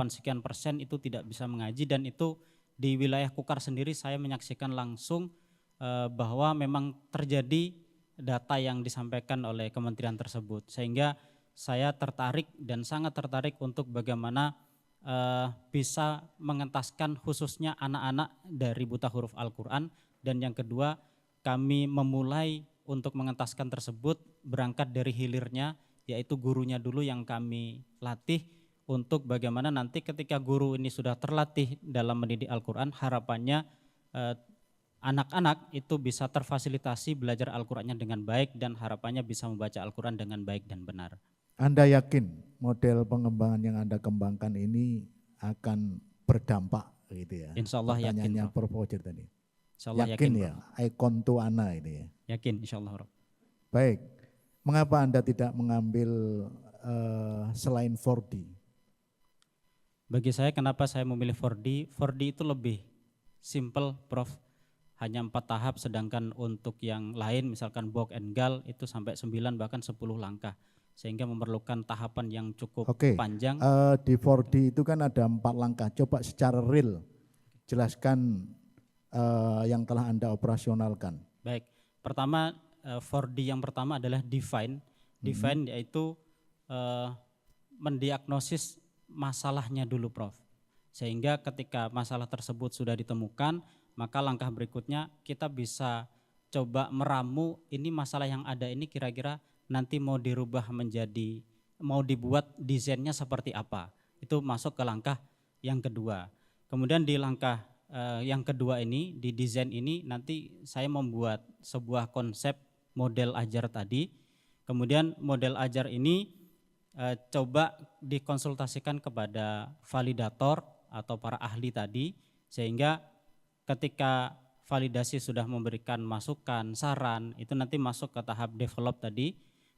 sekian persen itu tidak bisa mengaji, dan itu di wilayah Kukar sendiri saya menyaksikan langsung bahwa memang terjadi data yang disampaikan oleh kementerian tersebut, sehingga saya tertarik dan sangat tertarik untuk bagaimana bisa mengentaskan khususnya anak-anak dari buta huruf Al-Quran. Dan yang kedua, kami memulai untuk mengentaskan tersebut berangkat dari hilirnya, yaitu gurunya dulu yang kami latih, untuk bagaimana nanti ketika guru ini sudah terlatih dalam mendidik Al-Quran, harapannya anak-anak itu bisa terfasilitasi belajar Al-Qurannya dengan baik dan harapannya bisa membaca Al-Quran dengan baik dan benar. Anda yakin model pengembangan yang Anda kembangkan ini akan berdampak gitu ya? Insya Allah yakin, Pertanyaannya Prof. Prof. Roger tadi. Insya Allah Yakin Prof. ya, ikon tu ana ini ya. Yakin insya Allah, Prof. Baik, mengapa Anda tidak mengambil selain 4D? Bagi saya kenapa saya memilih 4D? 4D itu lebih simple, Prof. Hanya 4 tahap, sedangkan untuk yang lain misalkan Bok and Gal itu sampai 9 bahkan 10 langkah. Sehingga memerlukan tahapan yang cukup panjang. Di 4D itu kan ada 4 langkah, coba secara real jelaskan yang telah Anda operasionalkan. Baik, pertama 4D yang pertama adalah define. Define yaitu mendiagnosis masalahnya dulu, Prof. Sehingga ketika masalah tersebut sudah ditemukan, maka langkah berikutnya kita bisa coba meramu ini masalah yang ada ini kira-kira nanti mau dirubah menjadi, mau dibuat desainnya seperti apa. Itu masuk ke langkah yang kedua. Kemudian di langkah yang kedua ini, di desain ini nanti saya membuat sebuah konsep model ajar tadi. Kemudian model ajar ini coba dikonsultasikan kepada validator atau para ahli tadi, sehingga ketika validasi sudah memberikan masukan, saran, itu nanti masuk ke tahap develop tadi,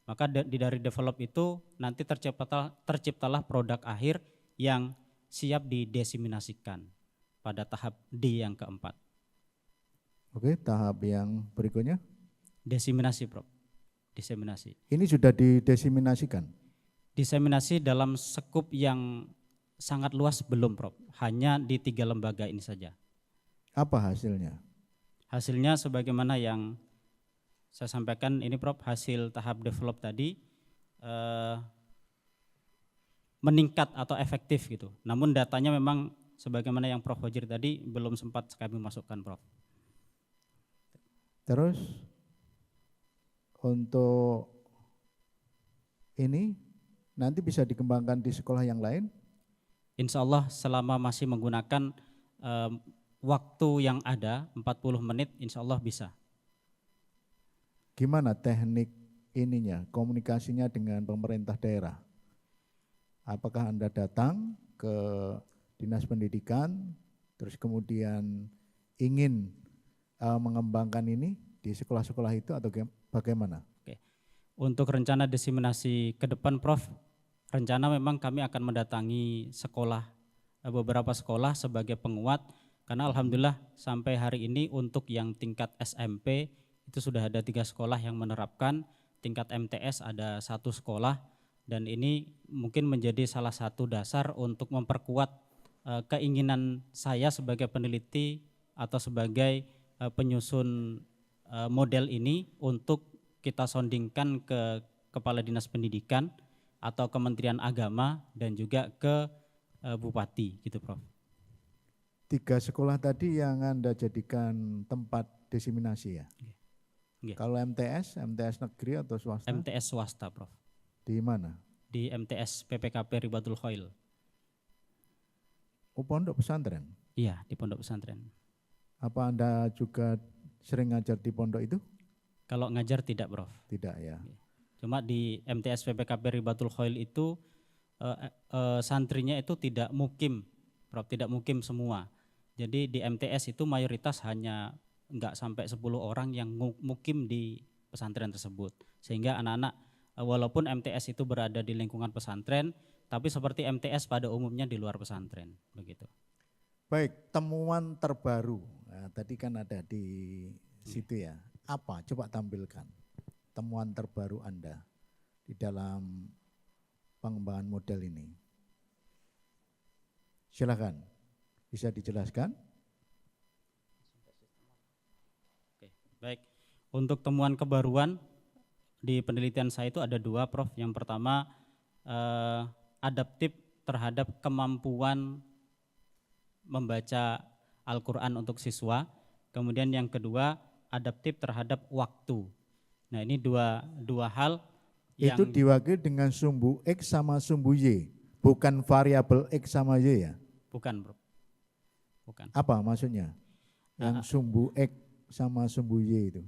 maka dari develop itu nanti terciptalah produk akhir yang siap didesiminasikan pada tahap D yang keempat. Oke, tahap yang berikutnya. Desiminasi, Prof. Diseminasi. Ini sudah didesiminasikan. Diseminasi dalam skup yang sangat luas belum, Prof. Hanya di 3 lembaga ini saja. Apa hasilnya? Hasilnya sebagaimana yang saya sampaikan ini, Prof, hasil tahap develop tadi meningkat atau efektif gitu. Namun datanya memang sebagaimana yang Prof Fajri tadi belum sempat kami masukkan, Prof. Terus untuk ini nanti bisa dikembangkan di sekolah yang lain? Insya Allah selama masih menggunakan waktu yang ada 40 menit, insya Allah bisa. Gimana teknik ininya, komunikasinya dengan pemerintah daerah? Apakah Anda datang ke Dinas Pendidikan, terus kemudian ingin mengembangkan ini di sekolah-sekolah itu atau bagaimana? Oke. Untuk rencana diseminasi ke depan, Prof, rencana memang kami akan mendatangi sekolah, beberapa sekolah sebagai penguat, karena alhamdulillah sampai hari ini untuk yang tingkat SMP itu sudah ada 3 sekolah yang menerapkan, tingkat MTS ada 1 sekolah, dan ini mungkin menjadi salah satu dasar untuk memperkuat keinginan saya sebagai peneliti atau sebagai penyusun model ini untuk kita soundingkan ke Kepala Dinas Pendidikan atau Kementerian Agama dan juga ke Bupati gitu, Prof. 3 sekolah tadi yang Anda jadikan tempat desiminasi ya? Okay. Kalau MTS negeri atau swasta? MTS swasta, Prof. Di mana? Di MTS PPKP Ribatul Khail. Oh, pondok pesantren? Iya, di pondok pesantren. Apa Anda juga sering ngajar di pondok itu? Kalau ngajar tidak, Prof. Tidak ya. Cuma di MTS PPKP Ribatul Khail itu santrinya itu tidak mukim, Prof, tidak mukim semua. Jadi di MTS itu mayoritas hanya enggak sampai 10 orang yang mukim di pesantren tersebut. Sehingga anak-anak walaupun MTS itu berada di lingkungan pesantren, tapi seperti MTS pada umumnya di luar pesantren, begitu. Baik, temuan terbaru. Nah, tadi kan ada di situ ya. Apa? Coba tampilkan temuan terbaru Anda di dalam pengembangan model ini. Silakan, bisa dijelaskan? Oke, baik. Untuk temuan kebaruan di penelitian saya itu ada 2, Prof. Yang pertama adaptif terhadap kemampuan membaca Al-Quran untuk siswa. Kemudian yang kedua adaptif terhadap waktu. Nah ini dua hal yang itu diwakili dengan sumbu X sama sumbu Y, bukan variabel X sama Y ya? Bukan, Bro. Bukan. Apa maksudnya? Yang sumbu X sama sumbu Y itu?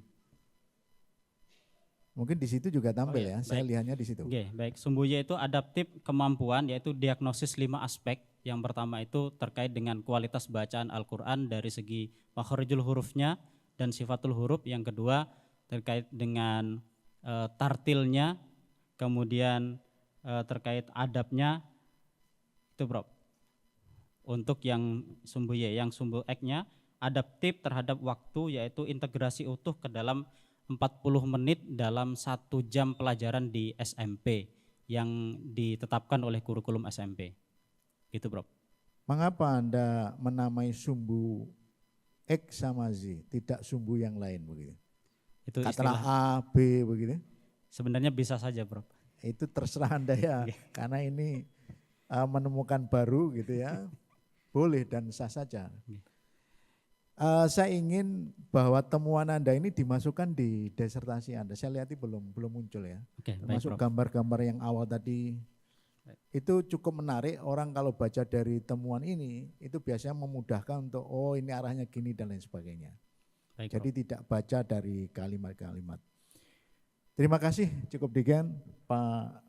Mungkin di situ juga tampil ya, saya lihatnya di situ. Oke, baik. Sumbu Y itu adaptif kemampuan, yaitu diagnosis 5 aspek. Yang pertama itu terkait dengan kualitas bacaan Al-Quran dari segi makharijul hurufnya dan sifatul huruf. Yang kedua terkait dengan tartilnya, kemudian terkait adabnya, itu, Bro. Untuk yang sumbu Y, yang sumbu X-nya adaptif terhadap waktu, yaitu integrasi utuh ke dalam 40 menit dalam 1 jam pelajaran di SMP yang ditetapkan oleh kurikulum SMP. Gitu, Bro. Mengapa Anda menamai sumbu X sama Z, tidak sumbu yang lain begitu? Itu katakanlah A, B begitu? Sebenarnya bisa saja, Bro. Itu terserah Anda ya, karena ini menemukan baru gitu ya, boleh dan sah saja. Saya ingin bahwa temuan Anda ini dimasukkan di disertasi Anda. Saya lihat belum muncul ya. Oke, termasuk baik, gambar-gambar yang awal tadi. Baik. Itu cukup menarik, orang kalau baca dari temuan ini itu biasanya memudahkan untuk oh ini arahnya gini dan lain sebagainya. Baik, Jadi tidak baca dari kalimat-kalimat. Terima kasih, cukup demikian Pak.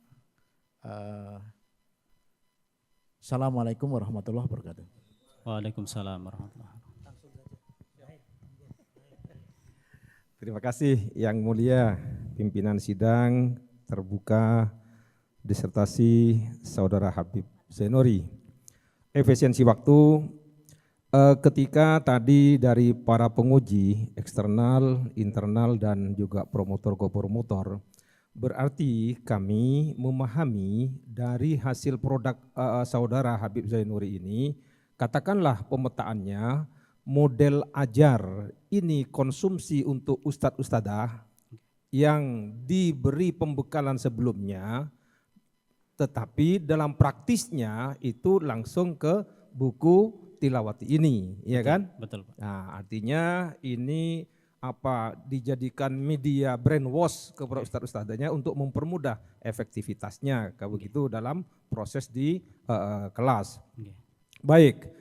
Assalamualaikum warahmatullahi wabarakatuh. Waalaikumsalam warahmatullahi wabarakatuh. Terima kasih Yang Mulia pimpinan sidang terbuka disertasi Saudara Habib Zainuri. Efisiensi waktu ketika tadi dari para penguji eksternal, internal dan juga promotor-kopromotor, berarti kami memahami dari hasil produk Saudara Habib Zainuri ini, katakanlah pemetaannya model ajar ini konsumsi untuk ustadz-ustadzah yang diberi pembekalan sebelumnya, tetapi dalam praktisnya itu langsung ke buku tilawati ini, ya kan? Betul, Pak. Nah, artinya ini dijadikan media brainwash kepada ustadz-ustadzanya untuk mempermudah efektivitasnya, kalau begitu dalam proses di kelas. Baik.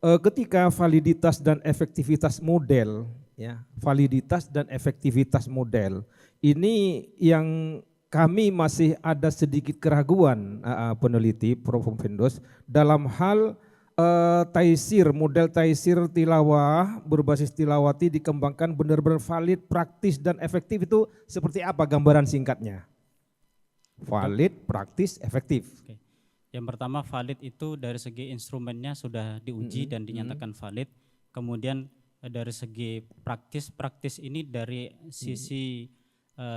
Ketika validitas dan efektivitas model, ya, validitas dan efektivitas model ini yang kami masih ada sedikit keraguan peneliti Prof. Firdaus dalam hal model taisir tilawah berbasis tilawati dikembangkan benar-benar valid, praktis dan efektif itu seperti apa gambaran singkatnya? Valid, praktis, efektif. Oke. Yang pertama valid itu dari segi instrumennya sudah diuji dan dinyatakan valid. Kemudian dari segi praktis ini dari sisi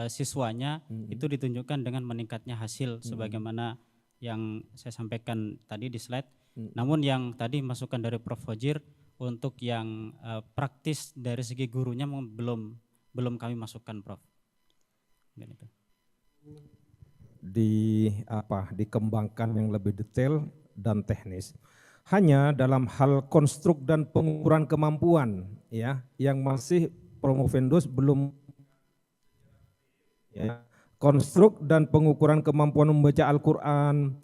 siswanya itu ditunjukkan dengan meningkatnya hasil sebagaimana yang saya sampaikan tadi di slide. Namun yang tadi masukan dari Prof. Fajir untuk yang praktis dari segi gurunya belum kami masukkan, Prof. Dan itu. Dikembangkan yang lebih detail dan teknis. Hanya dalam hal konstruk dan pengukuran kemampuan, ya, yang masih Promovendus belum, ya, konstruk dan pengukuran kemampuan membaca Al-Quran.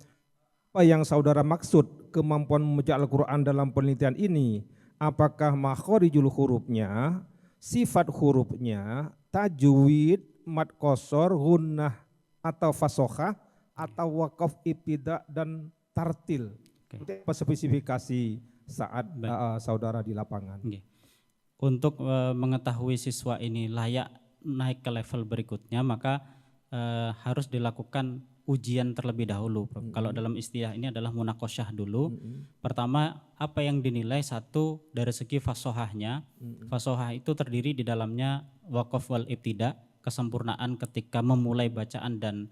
Apa yang saudara maksud kemampuan membaca Al-Quran dalam penelitian ini? Apakah makhorijul hurufnya, sifat hurufnya, tajwid, mad qasar, gunnah atau fasohah atau wakaf ibtida dan tartil. Itu apa spesifikasi saat saudara di lapangan? Untuk mengetahui siswa ini layak naik ke level berikutnya, maka harus dilakukan ujian terlebih dahulu. Kalau dalam istilah ini adalah munakosyah dulu. Pertama, apa yang dinilai satu dari segi fasohahnya. Fasohah itu terdiri di dalamnya wakaf wal ibtida, kesempurnaan ketika memulai bacaan dan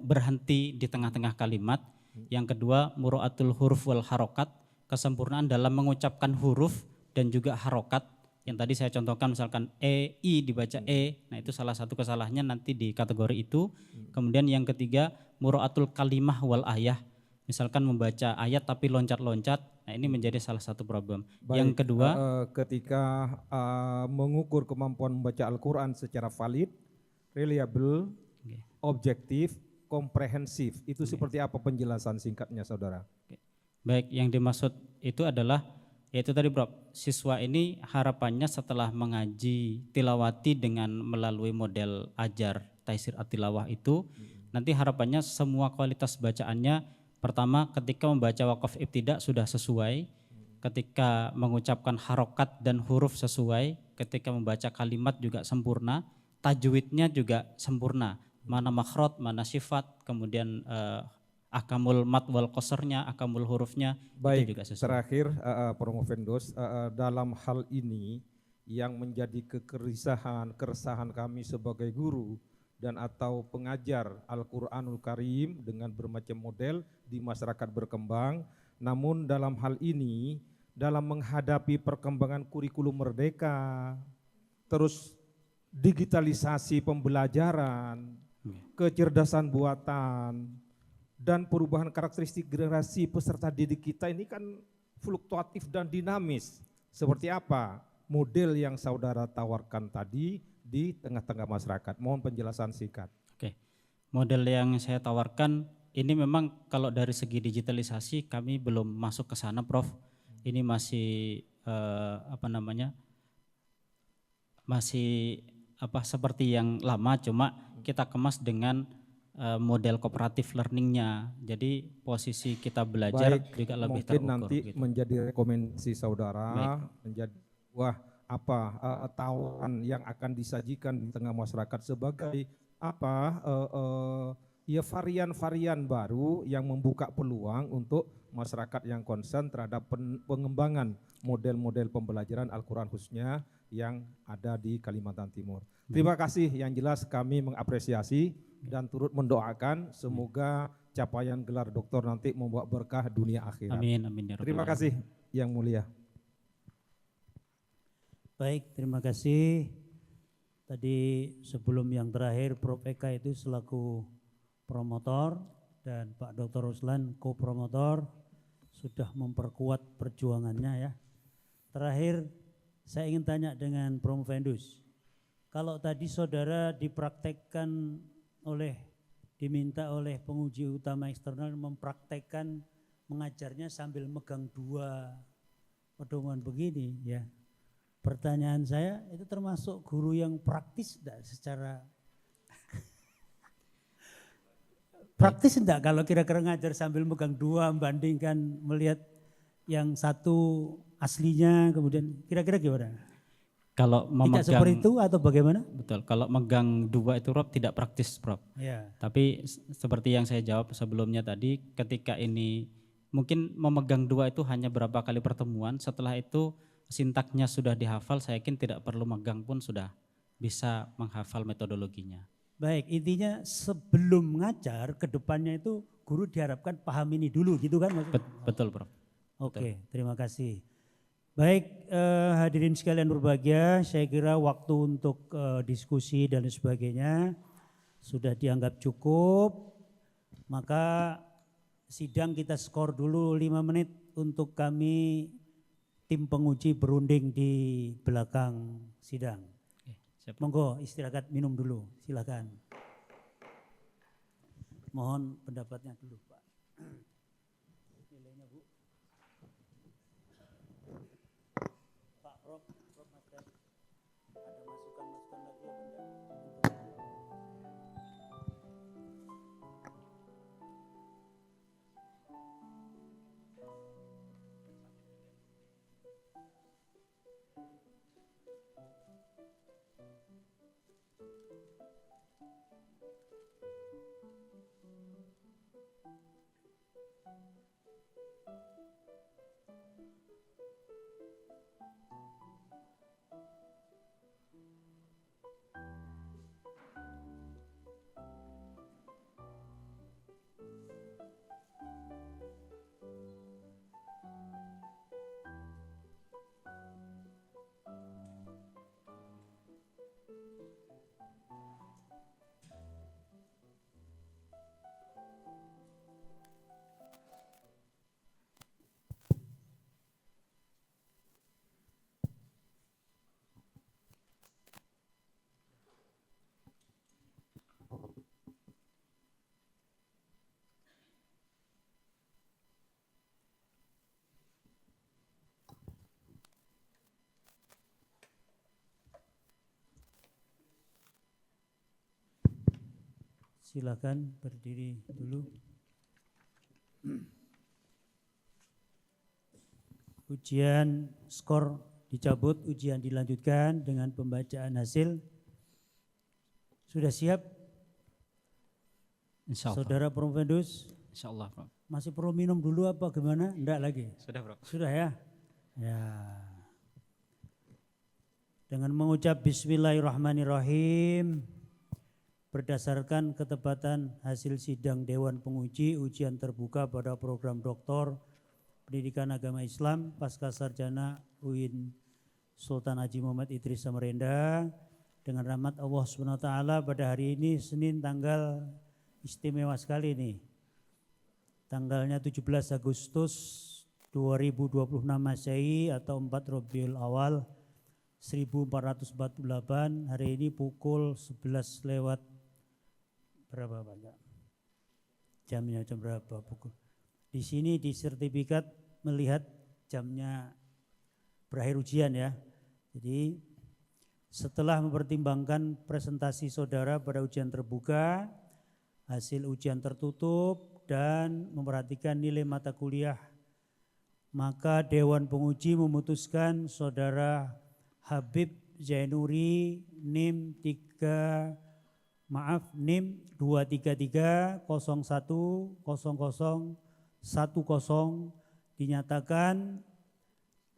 berhenti di tengah-tengah kalimat. Yang kedua, muro'atul huruf wal harokat, kesempurnaan dalam mengucapkan huruf dan juga harokat. Yang tadi saya contohkan misalkan I dibaca nah itu salah satu kesalahannya nanti di kategori itu. Kemudian yang ketiga, muro'atul kalimah wal ayah, misalkan membaca ayat tapi loncat-loncat, nah ini menjadi salah satu problem. Baik, yang kedua, ketika mengukur kemampuan membaca Al-Quran secara valid, reliable, objektif, komprehensif, itu seperti apa penjelasan singkatnya saudara? Baik, yang dimaksud itu adalah yaitu tadi Bro, siswa ini harapannya setelah mengaji tilawati dengan melalui model ajar taisir at-tilawah itu, nanti harapannya semua kualitas bacaannya, pertama ketika membaca wakaf ibtida sudah sesuai, ketika mengucapkan harokat dan huruf sesuai, ketika membaca kalimat juga sempurna, tajwidnya juga sempurna, mana makhraj, mana sifat, kemudian akamul mat wal qasarnya, akamul hurufnya. Baik, itu juga sesuai. Terakhir Promovendus, dalam hal ini yang menjadi keresahan kami sebagai guru dan atau pengajar Al-Quranul Karim dengan bermacam model di masyarakat berkembang, namun dalam hal ini dalam menghadapi perkembangan kurikulum merdeka, terus digitalisasi pembelajaran, kecerdasan buatan, dan perubahan karakteristik generasi peserta didik kita ini kan fluktuatif dan dinamis. Seperti apa model yang saudara tawarkan tadi di tengah-tengah masyarakat? Mohon penjelasan singkat. Oke, model yang saya tawarkan ini memang kalau dari segi digitalisasi kami belum masuk ke sana, Prof. Ini masih masih seperti yang lama, cuma kita kemas dengan model kooperatif learningnya. Jadi posisi kita belajar Baik, juga lebih mungkin terukur. nanti Gitu. menjadi rekomendasi saudara, Baik. menjadi tawaran yang akan disajikan di tengah masyarakat sebagai ya varian-varian baru yang membuka peluang untuk masyarakat yang concern terhadap pengembangan model-model pembelajaran Al-Quran khususnya yang ada di Kalimantan Timur. Terima kasih, yang jelas kami mengapresiasi dan turut mendoakan semoga capaian gelar doktor nanti membawa berkah dunia akhirat. Amin, amin ya rabbal Terima alamin. kasih yang mulia. Baik, terima kasih. Tadi sebelum yang terakhir Prof. Eka itu selaku promotor dan Pak Dr. Ruslan co-promotor sudah memperkuat perjuangannya ya. Terakhir saya ingin tanya dengan Prof. Vendus. Kalau tadi saudara dipraktekkan diminta oleh penguji utama eksternal mempraktekkan mengajarnya sambil megang 2 pedoman begini ya. Pertanyaan saya itu termasuk guru yang praktis enggak secara praktis enggak kalau kira-kira ngajar sambil megang 2 membandingkan melihat yang satu aslinya kemudian kira-kira gimana? Kalau memegang, tidak seperti itu atau bagaimana? Betul, kalau megang 2 itu Prof tidak praktis Prof. Ya. Tapi seperti yang saya jawab sebelumnya tadi, ketika ini mungkin memegang 2 itu hanya berapa kali pertemuan, setelah itu sintaknya sudah dihafal, saya yakin tidak perlu megang pun sudah bisa menghafal metodologinya. Baik, intinya sebelum ngajar ke depannya itu guru diharapkan paham ini dulu gitu kan maksudnya? Betul Prof. Oke, terima kasih. Baik, hadirin sekalian berbahagia, saya kira waktu untuk diskusi dan sebagainya sudah dianggap cukup. Maka sidang kita skor dulu 5 menit untuk kami tim penguji berunding di belakang sidang. Siap. Monggo istirahat minum dulu, silakan. Mohon pendapatnya dulu Pak. Nilainya Bu. Pak Prof, Mas Ted, ada masukan-masukan lagi apa enggak? Silakan berdiri dulu. Ujian skor dicabut, ujian dilanjutkan dengan pembacaan hasil. Sudah siap? Insya Allah. Saudara Prof. Vendus, Insya Allah Prof. masih perlu minum dulu apa gimana? Enggak lagi? Sudah Prof. Sudah ya? Ya. Dengan mengucap Bismillahirrahmanirrahim, berdasarkan ketepatan hasil sidang Dewan Penguji ujian terbuka pada program Doktor Pendidikan Agama Islam Pasca Sarjana UIN Sultan Haji Muhammad Idris Samarinda, dengan rahmat Allah SWT pada hari ini Senin tanggal istimewa sekali nih. Tanggalnya 17 Agustus 2026 Masehi atau 4 Rabiul Awal 1448, hari ini pukul 11 lewat berapa banyak? Jamnya jam berapa pukul? Di sini di sertifikat melihat jamnya berakhir ujian ya. Jadi Setelah mempertimbangkan presentasi saudara pada ujian terbuka, hasil ujian tertutup, dan memperhatikan nilai mata kuliah, maka Dewan Penguji memutuskan saudara Habib Zainuri NIM 233010010 dinyatakan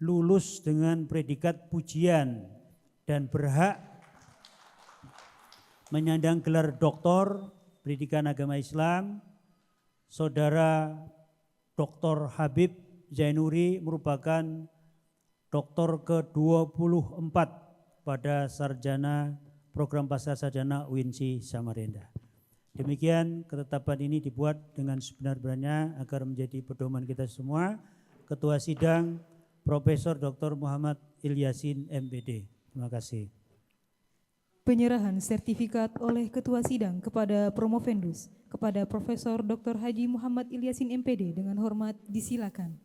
lulus dengan predikat pujian dan berhak menyandang gelar doktor pendidikan agama Islam. Saudara Dr. Habib Zainuri merupakan doktor ke-24 pada sarjana program pasca sarjana UINSI Samarinda. Demikian ketetapan ini dibuat dengan sebenar-benarnya agar menjadi pedoman kita semua. Ketua Sidang Profesor Dr. Muhammad Ilyasin MPD. Terima kasih. Penyerahan sertifikat oleh Ketua Sidang kepada Promovendus kepada Profesor Dr. Haji Muhammad Ilyasin MPD dengan hormat disilakan.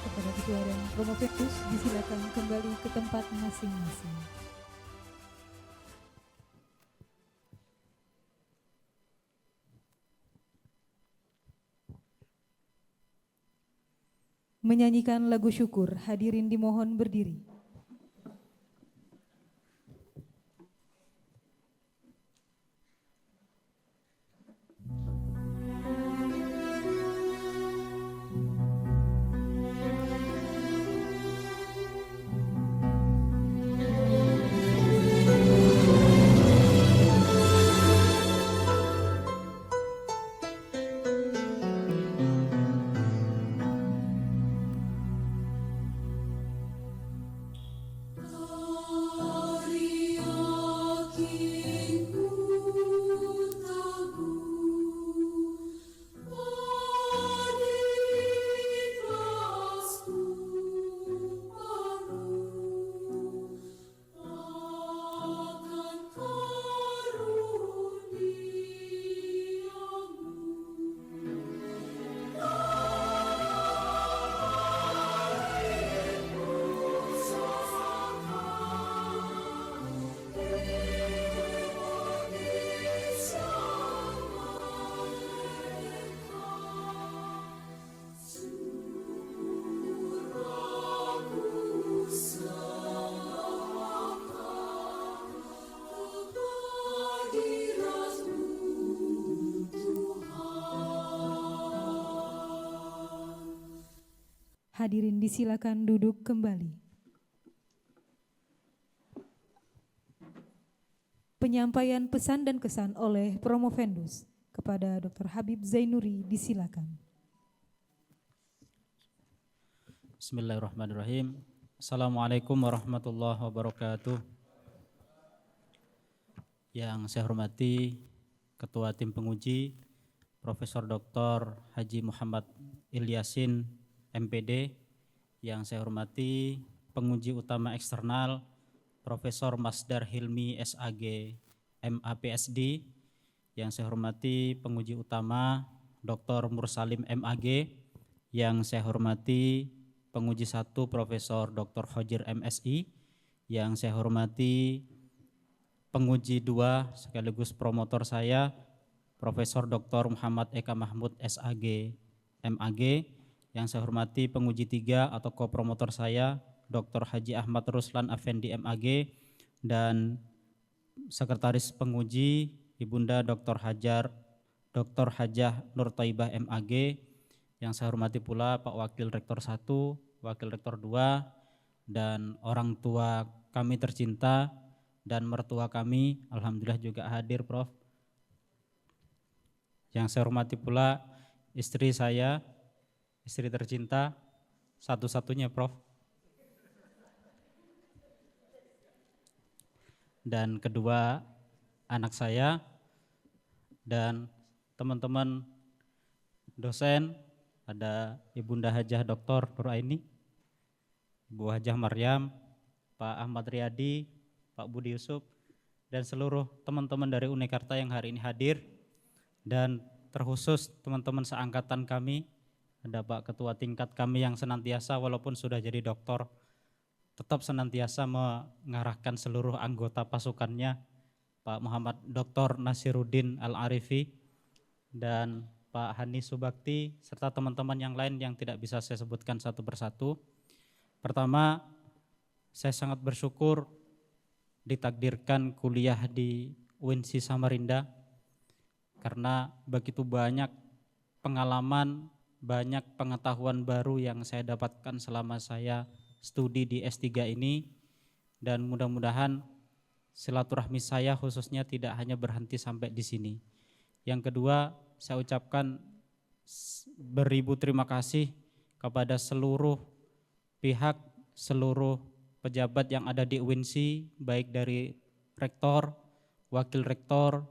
Kepada Ketua dan Promovendus disilakan kembali ke tempat masing-masing. Menyanyikan lagu syukur, hadirin dimohon berdiri. Hadirin disilakan duduk kembali. Penyampaian pesan dan kesan oleh Promovendus kepada Dr. Habib Zainuri disilakan. Bismillahirrahmanirrahim. Assalamualaikum warahmatullahi wabarakatuh. Yang saya hormati Ketua Tim Penguji Profesor Dr. Haji Muhammad Ilyasin MPD, yang saya hormati penguji utama eksternal Profesor Masdar Hilmi SAG MAPSD, yang saya hormati penguji utama Dr. Mursalim MAG, yang saya hormati penguji 1 Profesor Dr. Hojir MSI, yang saya hormati penguji 2 sekaligus promotor saya Profesor Dr. Muhammad Eka Mahmud SAG MAG, yang saya hormati penguji 3 atau kopromotor saya Dr. Haji Ahmad Ruslan Afendi MAG, dan sekretaris penguji Ibunda Dr. Hajah Nur Taibah MAG, yang saya hormati pula Pak Wakil Rektor 1, Wakil Rektor 2, dan orang tua kami tercinta dan mertua kami, alhamdulillah juga hadir Prof. Yang saya hormati pula istri saya, istri tercinta, satu-satunya Prof. Dan kedua anak saya dan teman-teman dosen, ada Ibunda Hajah Dr. Nuraini, Ibu Hajah Maryam, Pak Ahmad Riyadi, Pak Budi Yusuf, dan seluruh teman-teman dari Unikarta yang hari ini hadir, dan terkhusus teman-teman seangkatan kami, ada Pak Ketua tingkat kami yang senantiasa walaupun sudah jadi doktor, tetap senantiasa mengarahkan seluruh anggota pasukannya, Pak Muhammad Dr. Nasiruddin Al-Arifi, dan Pak Hani Subakti, serta teman-teman yang lain yang tidak bisa saya sebutkan satu persatu. Pertama, saya sangat bersyukur ditakdirkan kuliah di UNSI Samarinda, karena begitu banyak pengalaman, banyak pengetahuan baru yang saya dapatkan selama saya studi di S3 ini, dan mudah-mudahan silaturahmi saya khususnya tidak hanya berhenti sampai di sini. Yang kedua, saya ucapkan beribu terima kasih kepada seluruh pihak, seluruh pejabat yang ada di UNSI, baik dari rektor, wakil rektor,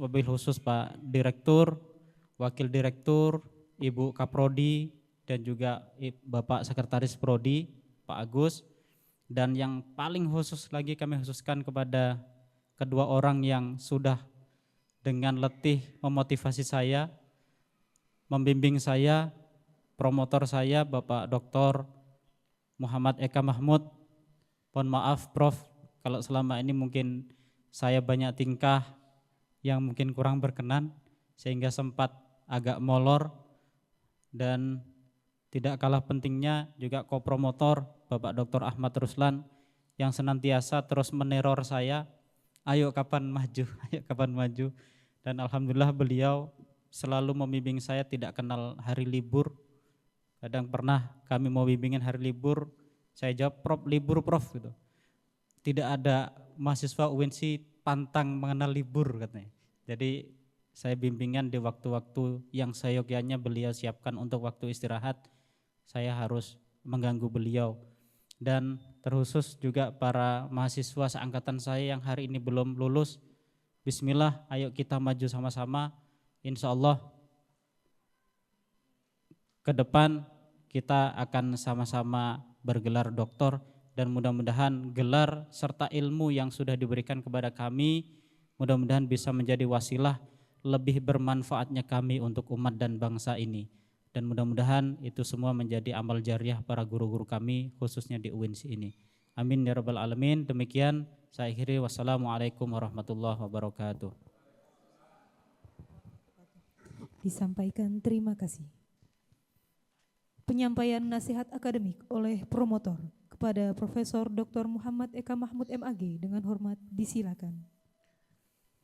wabil khusus Pak Direktur, wakil direktur, Ibu Kaprodi, dan juga Bapak Sekretaris Prodi, Pak Agus, dan yang paling khusus lagi kami khususkan kepada kedua orang yang sudah dengan letih memotivasi saya, membimbing saya, promotor saya Bapak Dr. Muhammad Eka Mahmud. Mohon maaf Prof, kalau selama ini mungkin saya banyak tingkah yang mungkin kurang berkenan sehingga sempat agak molor, dan tidak kalah pentingnya juga kopromotor Bapak Dr. Ahmad Ruslan yang senantiasa terus meneror saya, ayo kapan maju, ayo kapan maju, dan alhamdulillah beliau selalu membimbing saya, tidak kenal hari libur. Kadang pernah kami mau bimbingan hari libur, saya jawab Prof libur Prof gitu. Tidak ada mahasiswa UNSI pantang mengenal libur katanya. Jadi saya bimbingan di waktu-waktu yang seyogyanya beliau siapkan untuk waktu istirahat, saya harus mengganggu beliau. Dan terkhusus juga para mahasiswa seangkatan saya yang hari ini belum lulus, bismillah ayo kita maju sama-sama, insya Allah ke depan kita akan sama-sama bergelar doktor, dan mudah-mudahan gelar serta ilmu yang sudah diberikan kepada kami mudah-mudahan bisa menjadi wasilah lebih bermanfaatnya kami untuk umat dan bangsa ini, dan mudah-mudahan itu semua menjadi amal jariah para guru-guru kami khususnya di UNSI ini. Amin ya rabbal alamin. Demikian saya akhiri, wassalamualaikum warahmatullahi wabarakatuh. Disampaikan terima kasih. Penyampaian nasihat akademik oleh promotor kepada Profesor Dr. Muhammad Eka Mahmud MAG dengan hormat disilakan.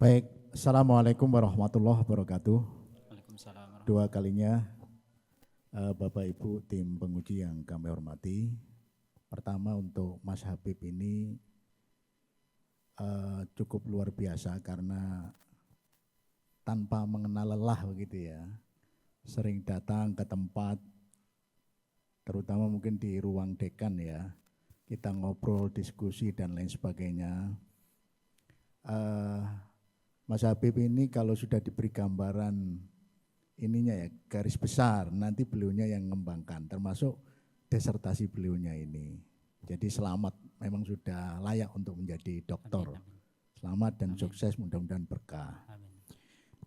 Baik, Assalamualaikum warahmatullahi wabarakatuh. Waalaikumsalam. Dua kalinya Bapak Ibu tim penguji yang kami hormati. Pertama untuk Mas Habib ini cukup luar biasa karena tanpa mengenal lelah begitu ya. Sering datang ke tempat, terutama mungkin di ruang dekan ya, kita ngobrol, diskusi dan lain sebagainya. Mas Habib ini kalau sudah diberi gambaran ininya ya, garis besar, nanti beliaunya yang mengembangkan, termasuk disertasi beliaunya ini. Jadi selamat, memang sudah layak untuk menjadi doktor. Selamat dan sukses, mudah-mudahan berkah.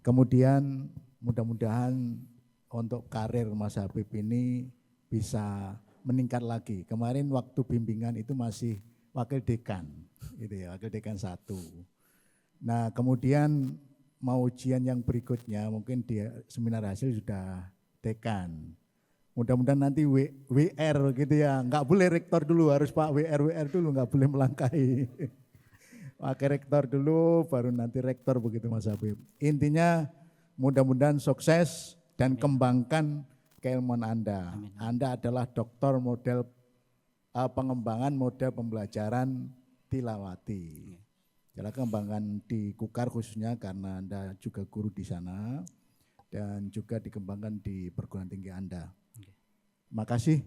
Kemudian mudah-mudahan untuk karir Mas Habib ini bisa meningkat lagi. Kemarin waktu bimbingan itu masih wakil dekan, gitu ya, wakil dekan 1. Nah kemudian mau ujian yang berikutnya mungkin di seminar hasil sudah dekan. Mudah-mudahan nanti WR gitu ya, nggak boleh rektor dulu, harus Pak WR dulu, nggak boleh melangkahi. Wakil rektor dulu, baru nanti rektor begitu Mas Habib. Intinya mudah-mudahan sukses dan kembangkan keilmuan Anda. Amin. Anda adalah doktor model pengembangan model pembelajaran tilawati. kembangkan di Kukar khususnya karena Anda juga guru di sana dan juga dikembangkan di perguruan tinggi Anda. Makasih,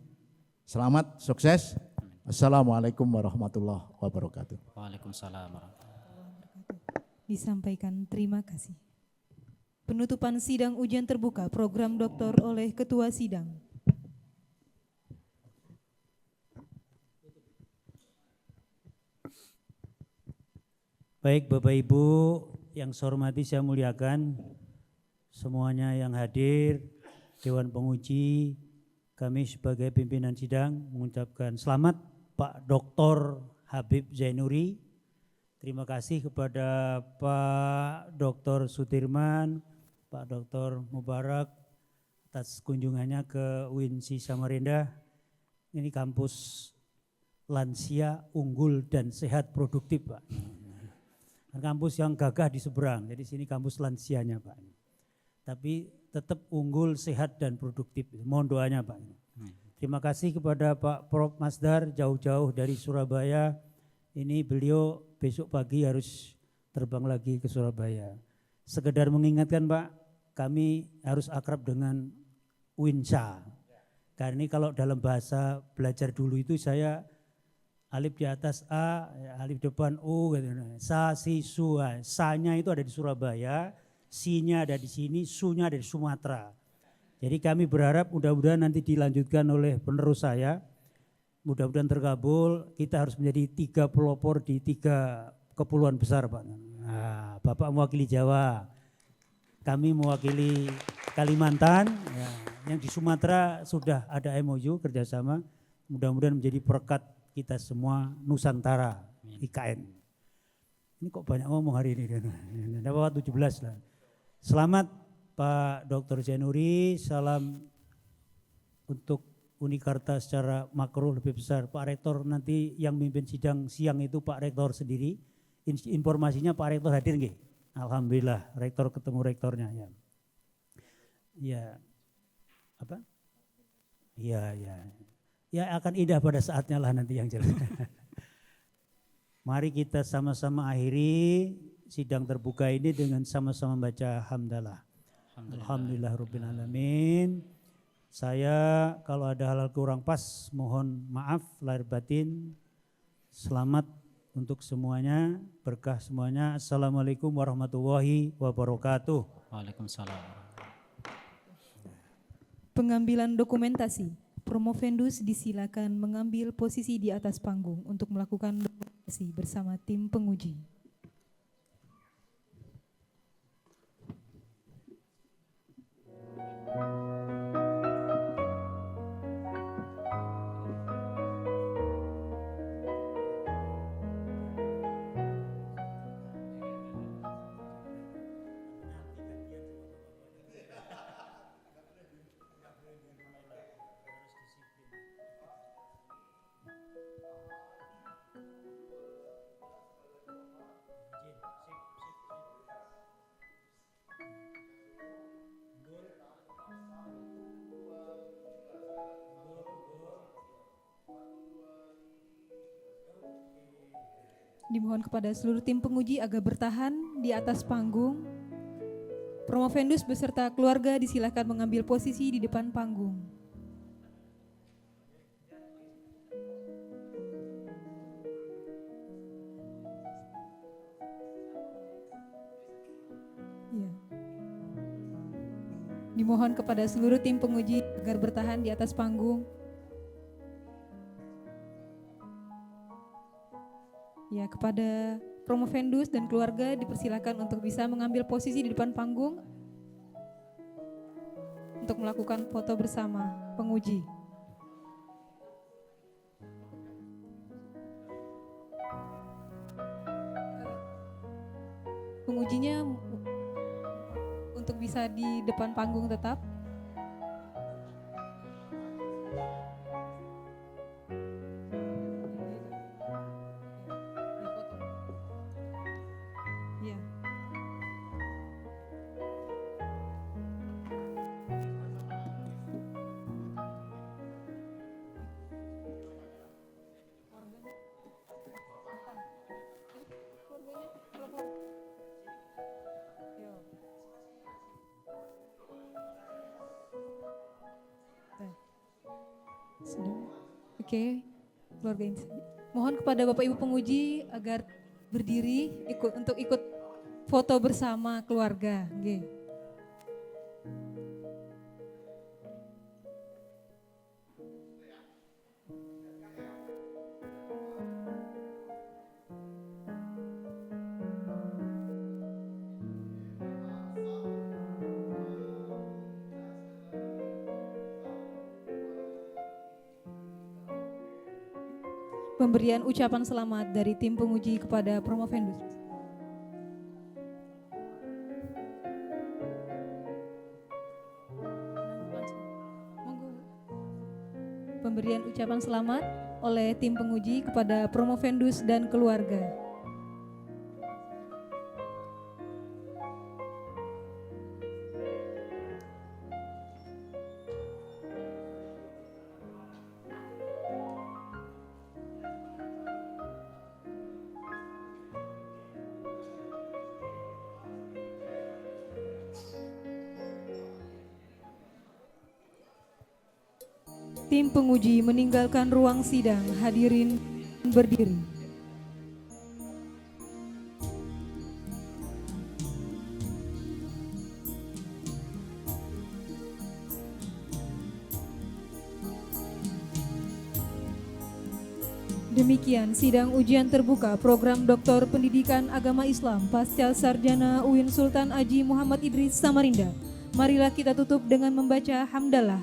selamat, sukses. Assalamualaikum warahmatullahi wabarakatuh. Waalaikumsalam warahmatullahi Disampaikan terima kasih. Penutupan sidang ujian terbuka program doktor oleh Ketua Sidang. Baik Bapak Ibu yang saya hormati, saya muliakan semuanya yang hadir, Dewan Penguji, kami sebagai pimpinan sidang mengucapkan selamat Pak Dr. Habib Zainuri. Terima kasih kepada Pak Dr. Sudirman, Pak Dr. Mubarak atas kunjungannya ke UINSI Samarinda. Ini kampus lansia, unggul dan sehat produktif Pak. Kampus yang gagah di seberang, jadi sini kampus lansianya Pak. Tapi tetap unggul, sehat dan produktif. Mohon doanya Pak. Terima kasih kepada Pak Prof. Masdar jauh-jauh dari Surabaya. Ini beliau besok pagi harus terbang lagi ke Surabaya. Sekedar mengingatkan Pak, kami harus akrab dengan UINSA. Karena ini kalau dalam bahasa belajar dulu itu saya alif di atas A, alif depan U, gitu. Sa, si, su. Sa-nya itu ada di Surabaya, si-nya ada di sini, su-nya ada di Sumatera. Jadi kami berharap mudah-mudahan nanti dilanjutkan oleh penerus saya, mudah-mudahan terkabul, kita harus menjadi 3 pelopor di 3 kepulauan besar Pak. Nah, Bapak mewakili Jawa, kami mewakili Kalimantan, ya, yang di Sumatera sudah ada MOU kerjasama, mudah-mudahan menjadi perekat kita semua Nusantara, IKN. Ini kok banyak ngomong hari ini. Dapat 17 lah. Selamat Pak Dr. Zainuri, salam untuk Unikarta secara makro lebih besar. Pak Rektor nanti yang mimpin sidang siang itu Pak Rektor sendiri. Informasinya Pak Rektor hadir nggih? Alhamdulillah, Rektor ketemu rektornya ya. Ya. Apa? Iya, ya. Ya akan indah pada saatnya lah nanti yang jelas. Mari kita sama-sama akhiri sidang terbuka ini dengan sama-sama baca hamdalah. Alhamdulillah Rabbil Alamin. Saya kalau ada hal-hal kurang pas mohon maaf lahir batin. Selamat untuk semuanya, berkah semuanya. Assalamualaikum warahmatullahi wabarakatuh. Waalaikumsalam. Pengambilan dokumentasi. Promovendus disilakan mengambil posisi di atas panggung untuk melakukan dokumentasi bersama tim penguji. Dimohon kepada seluruh tim penguji agar bertahan di atas panggung. Promovendus beserta keluarga disilakan mengambil posisi di depan panggung. Ya. Dimohon kepada seluruh tim penguji agar bertahan di atas panggung. Ya, kepada Promovendus dan keluarga dipersilakan untuk bisa mengambil posisi di depan panggung untuk melakukan foto bersama penguji. Pengujinya untuk bisa di depan panggung tetap. Ya. Keluarganya. Sudah. Oke, keluarga ini saja. Mohon kepada Bapak Ibu penguji agar berdiri untuk ikut foto bersama keluarga. Oke. Pemberian ucapan selamat dari tim penguji kepada promovendus. Pemberian ucapan selamat oleh tim penguji kepada promovendus dan keluarga. Tim penguji meninggalkan ruang sidang, hadirin berdiri. Demikian sidang ujian terbuka program Doktor Pendidikan Agama Islam Pasca Sarjana UIN Sultan Haji Muhammad Idris Samarinda. Marilah kita tutup dengan membaca hamdalah.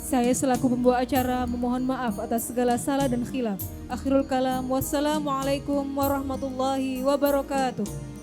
Saya selaku pembawa acara memohon maaf atas segala salah dan khilaf. Akhirul kalam, wassalamualaikum warahmatullahi wabarakatuh.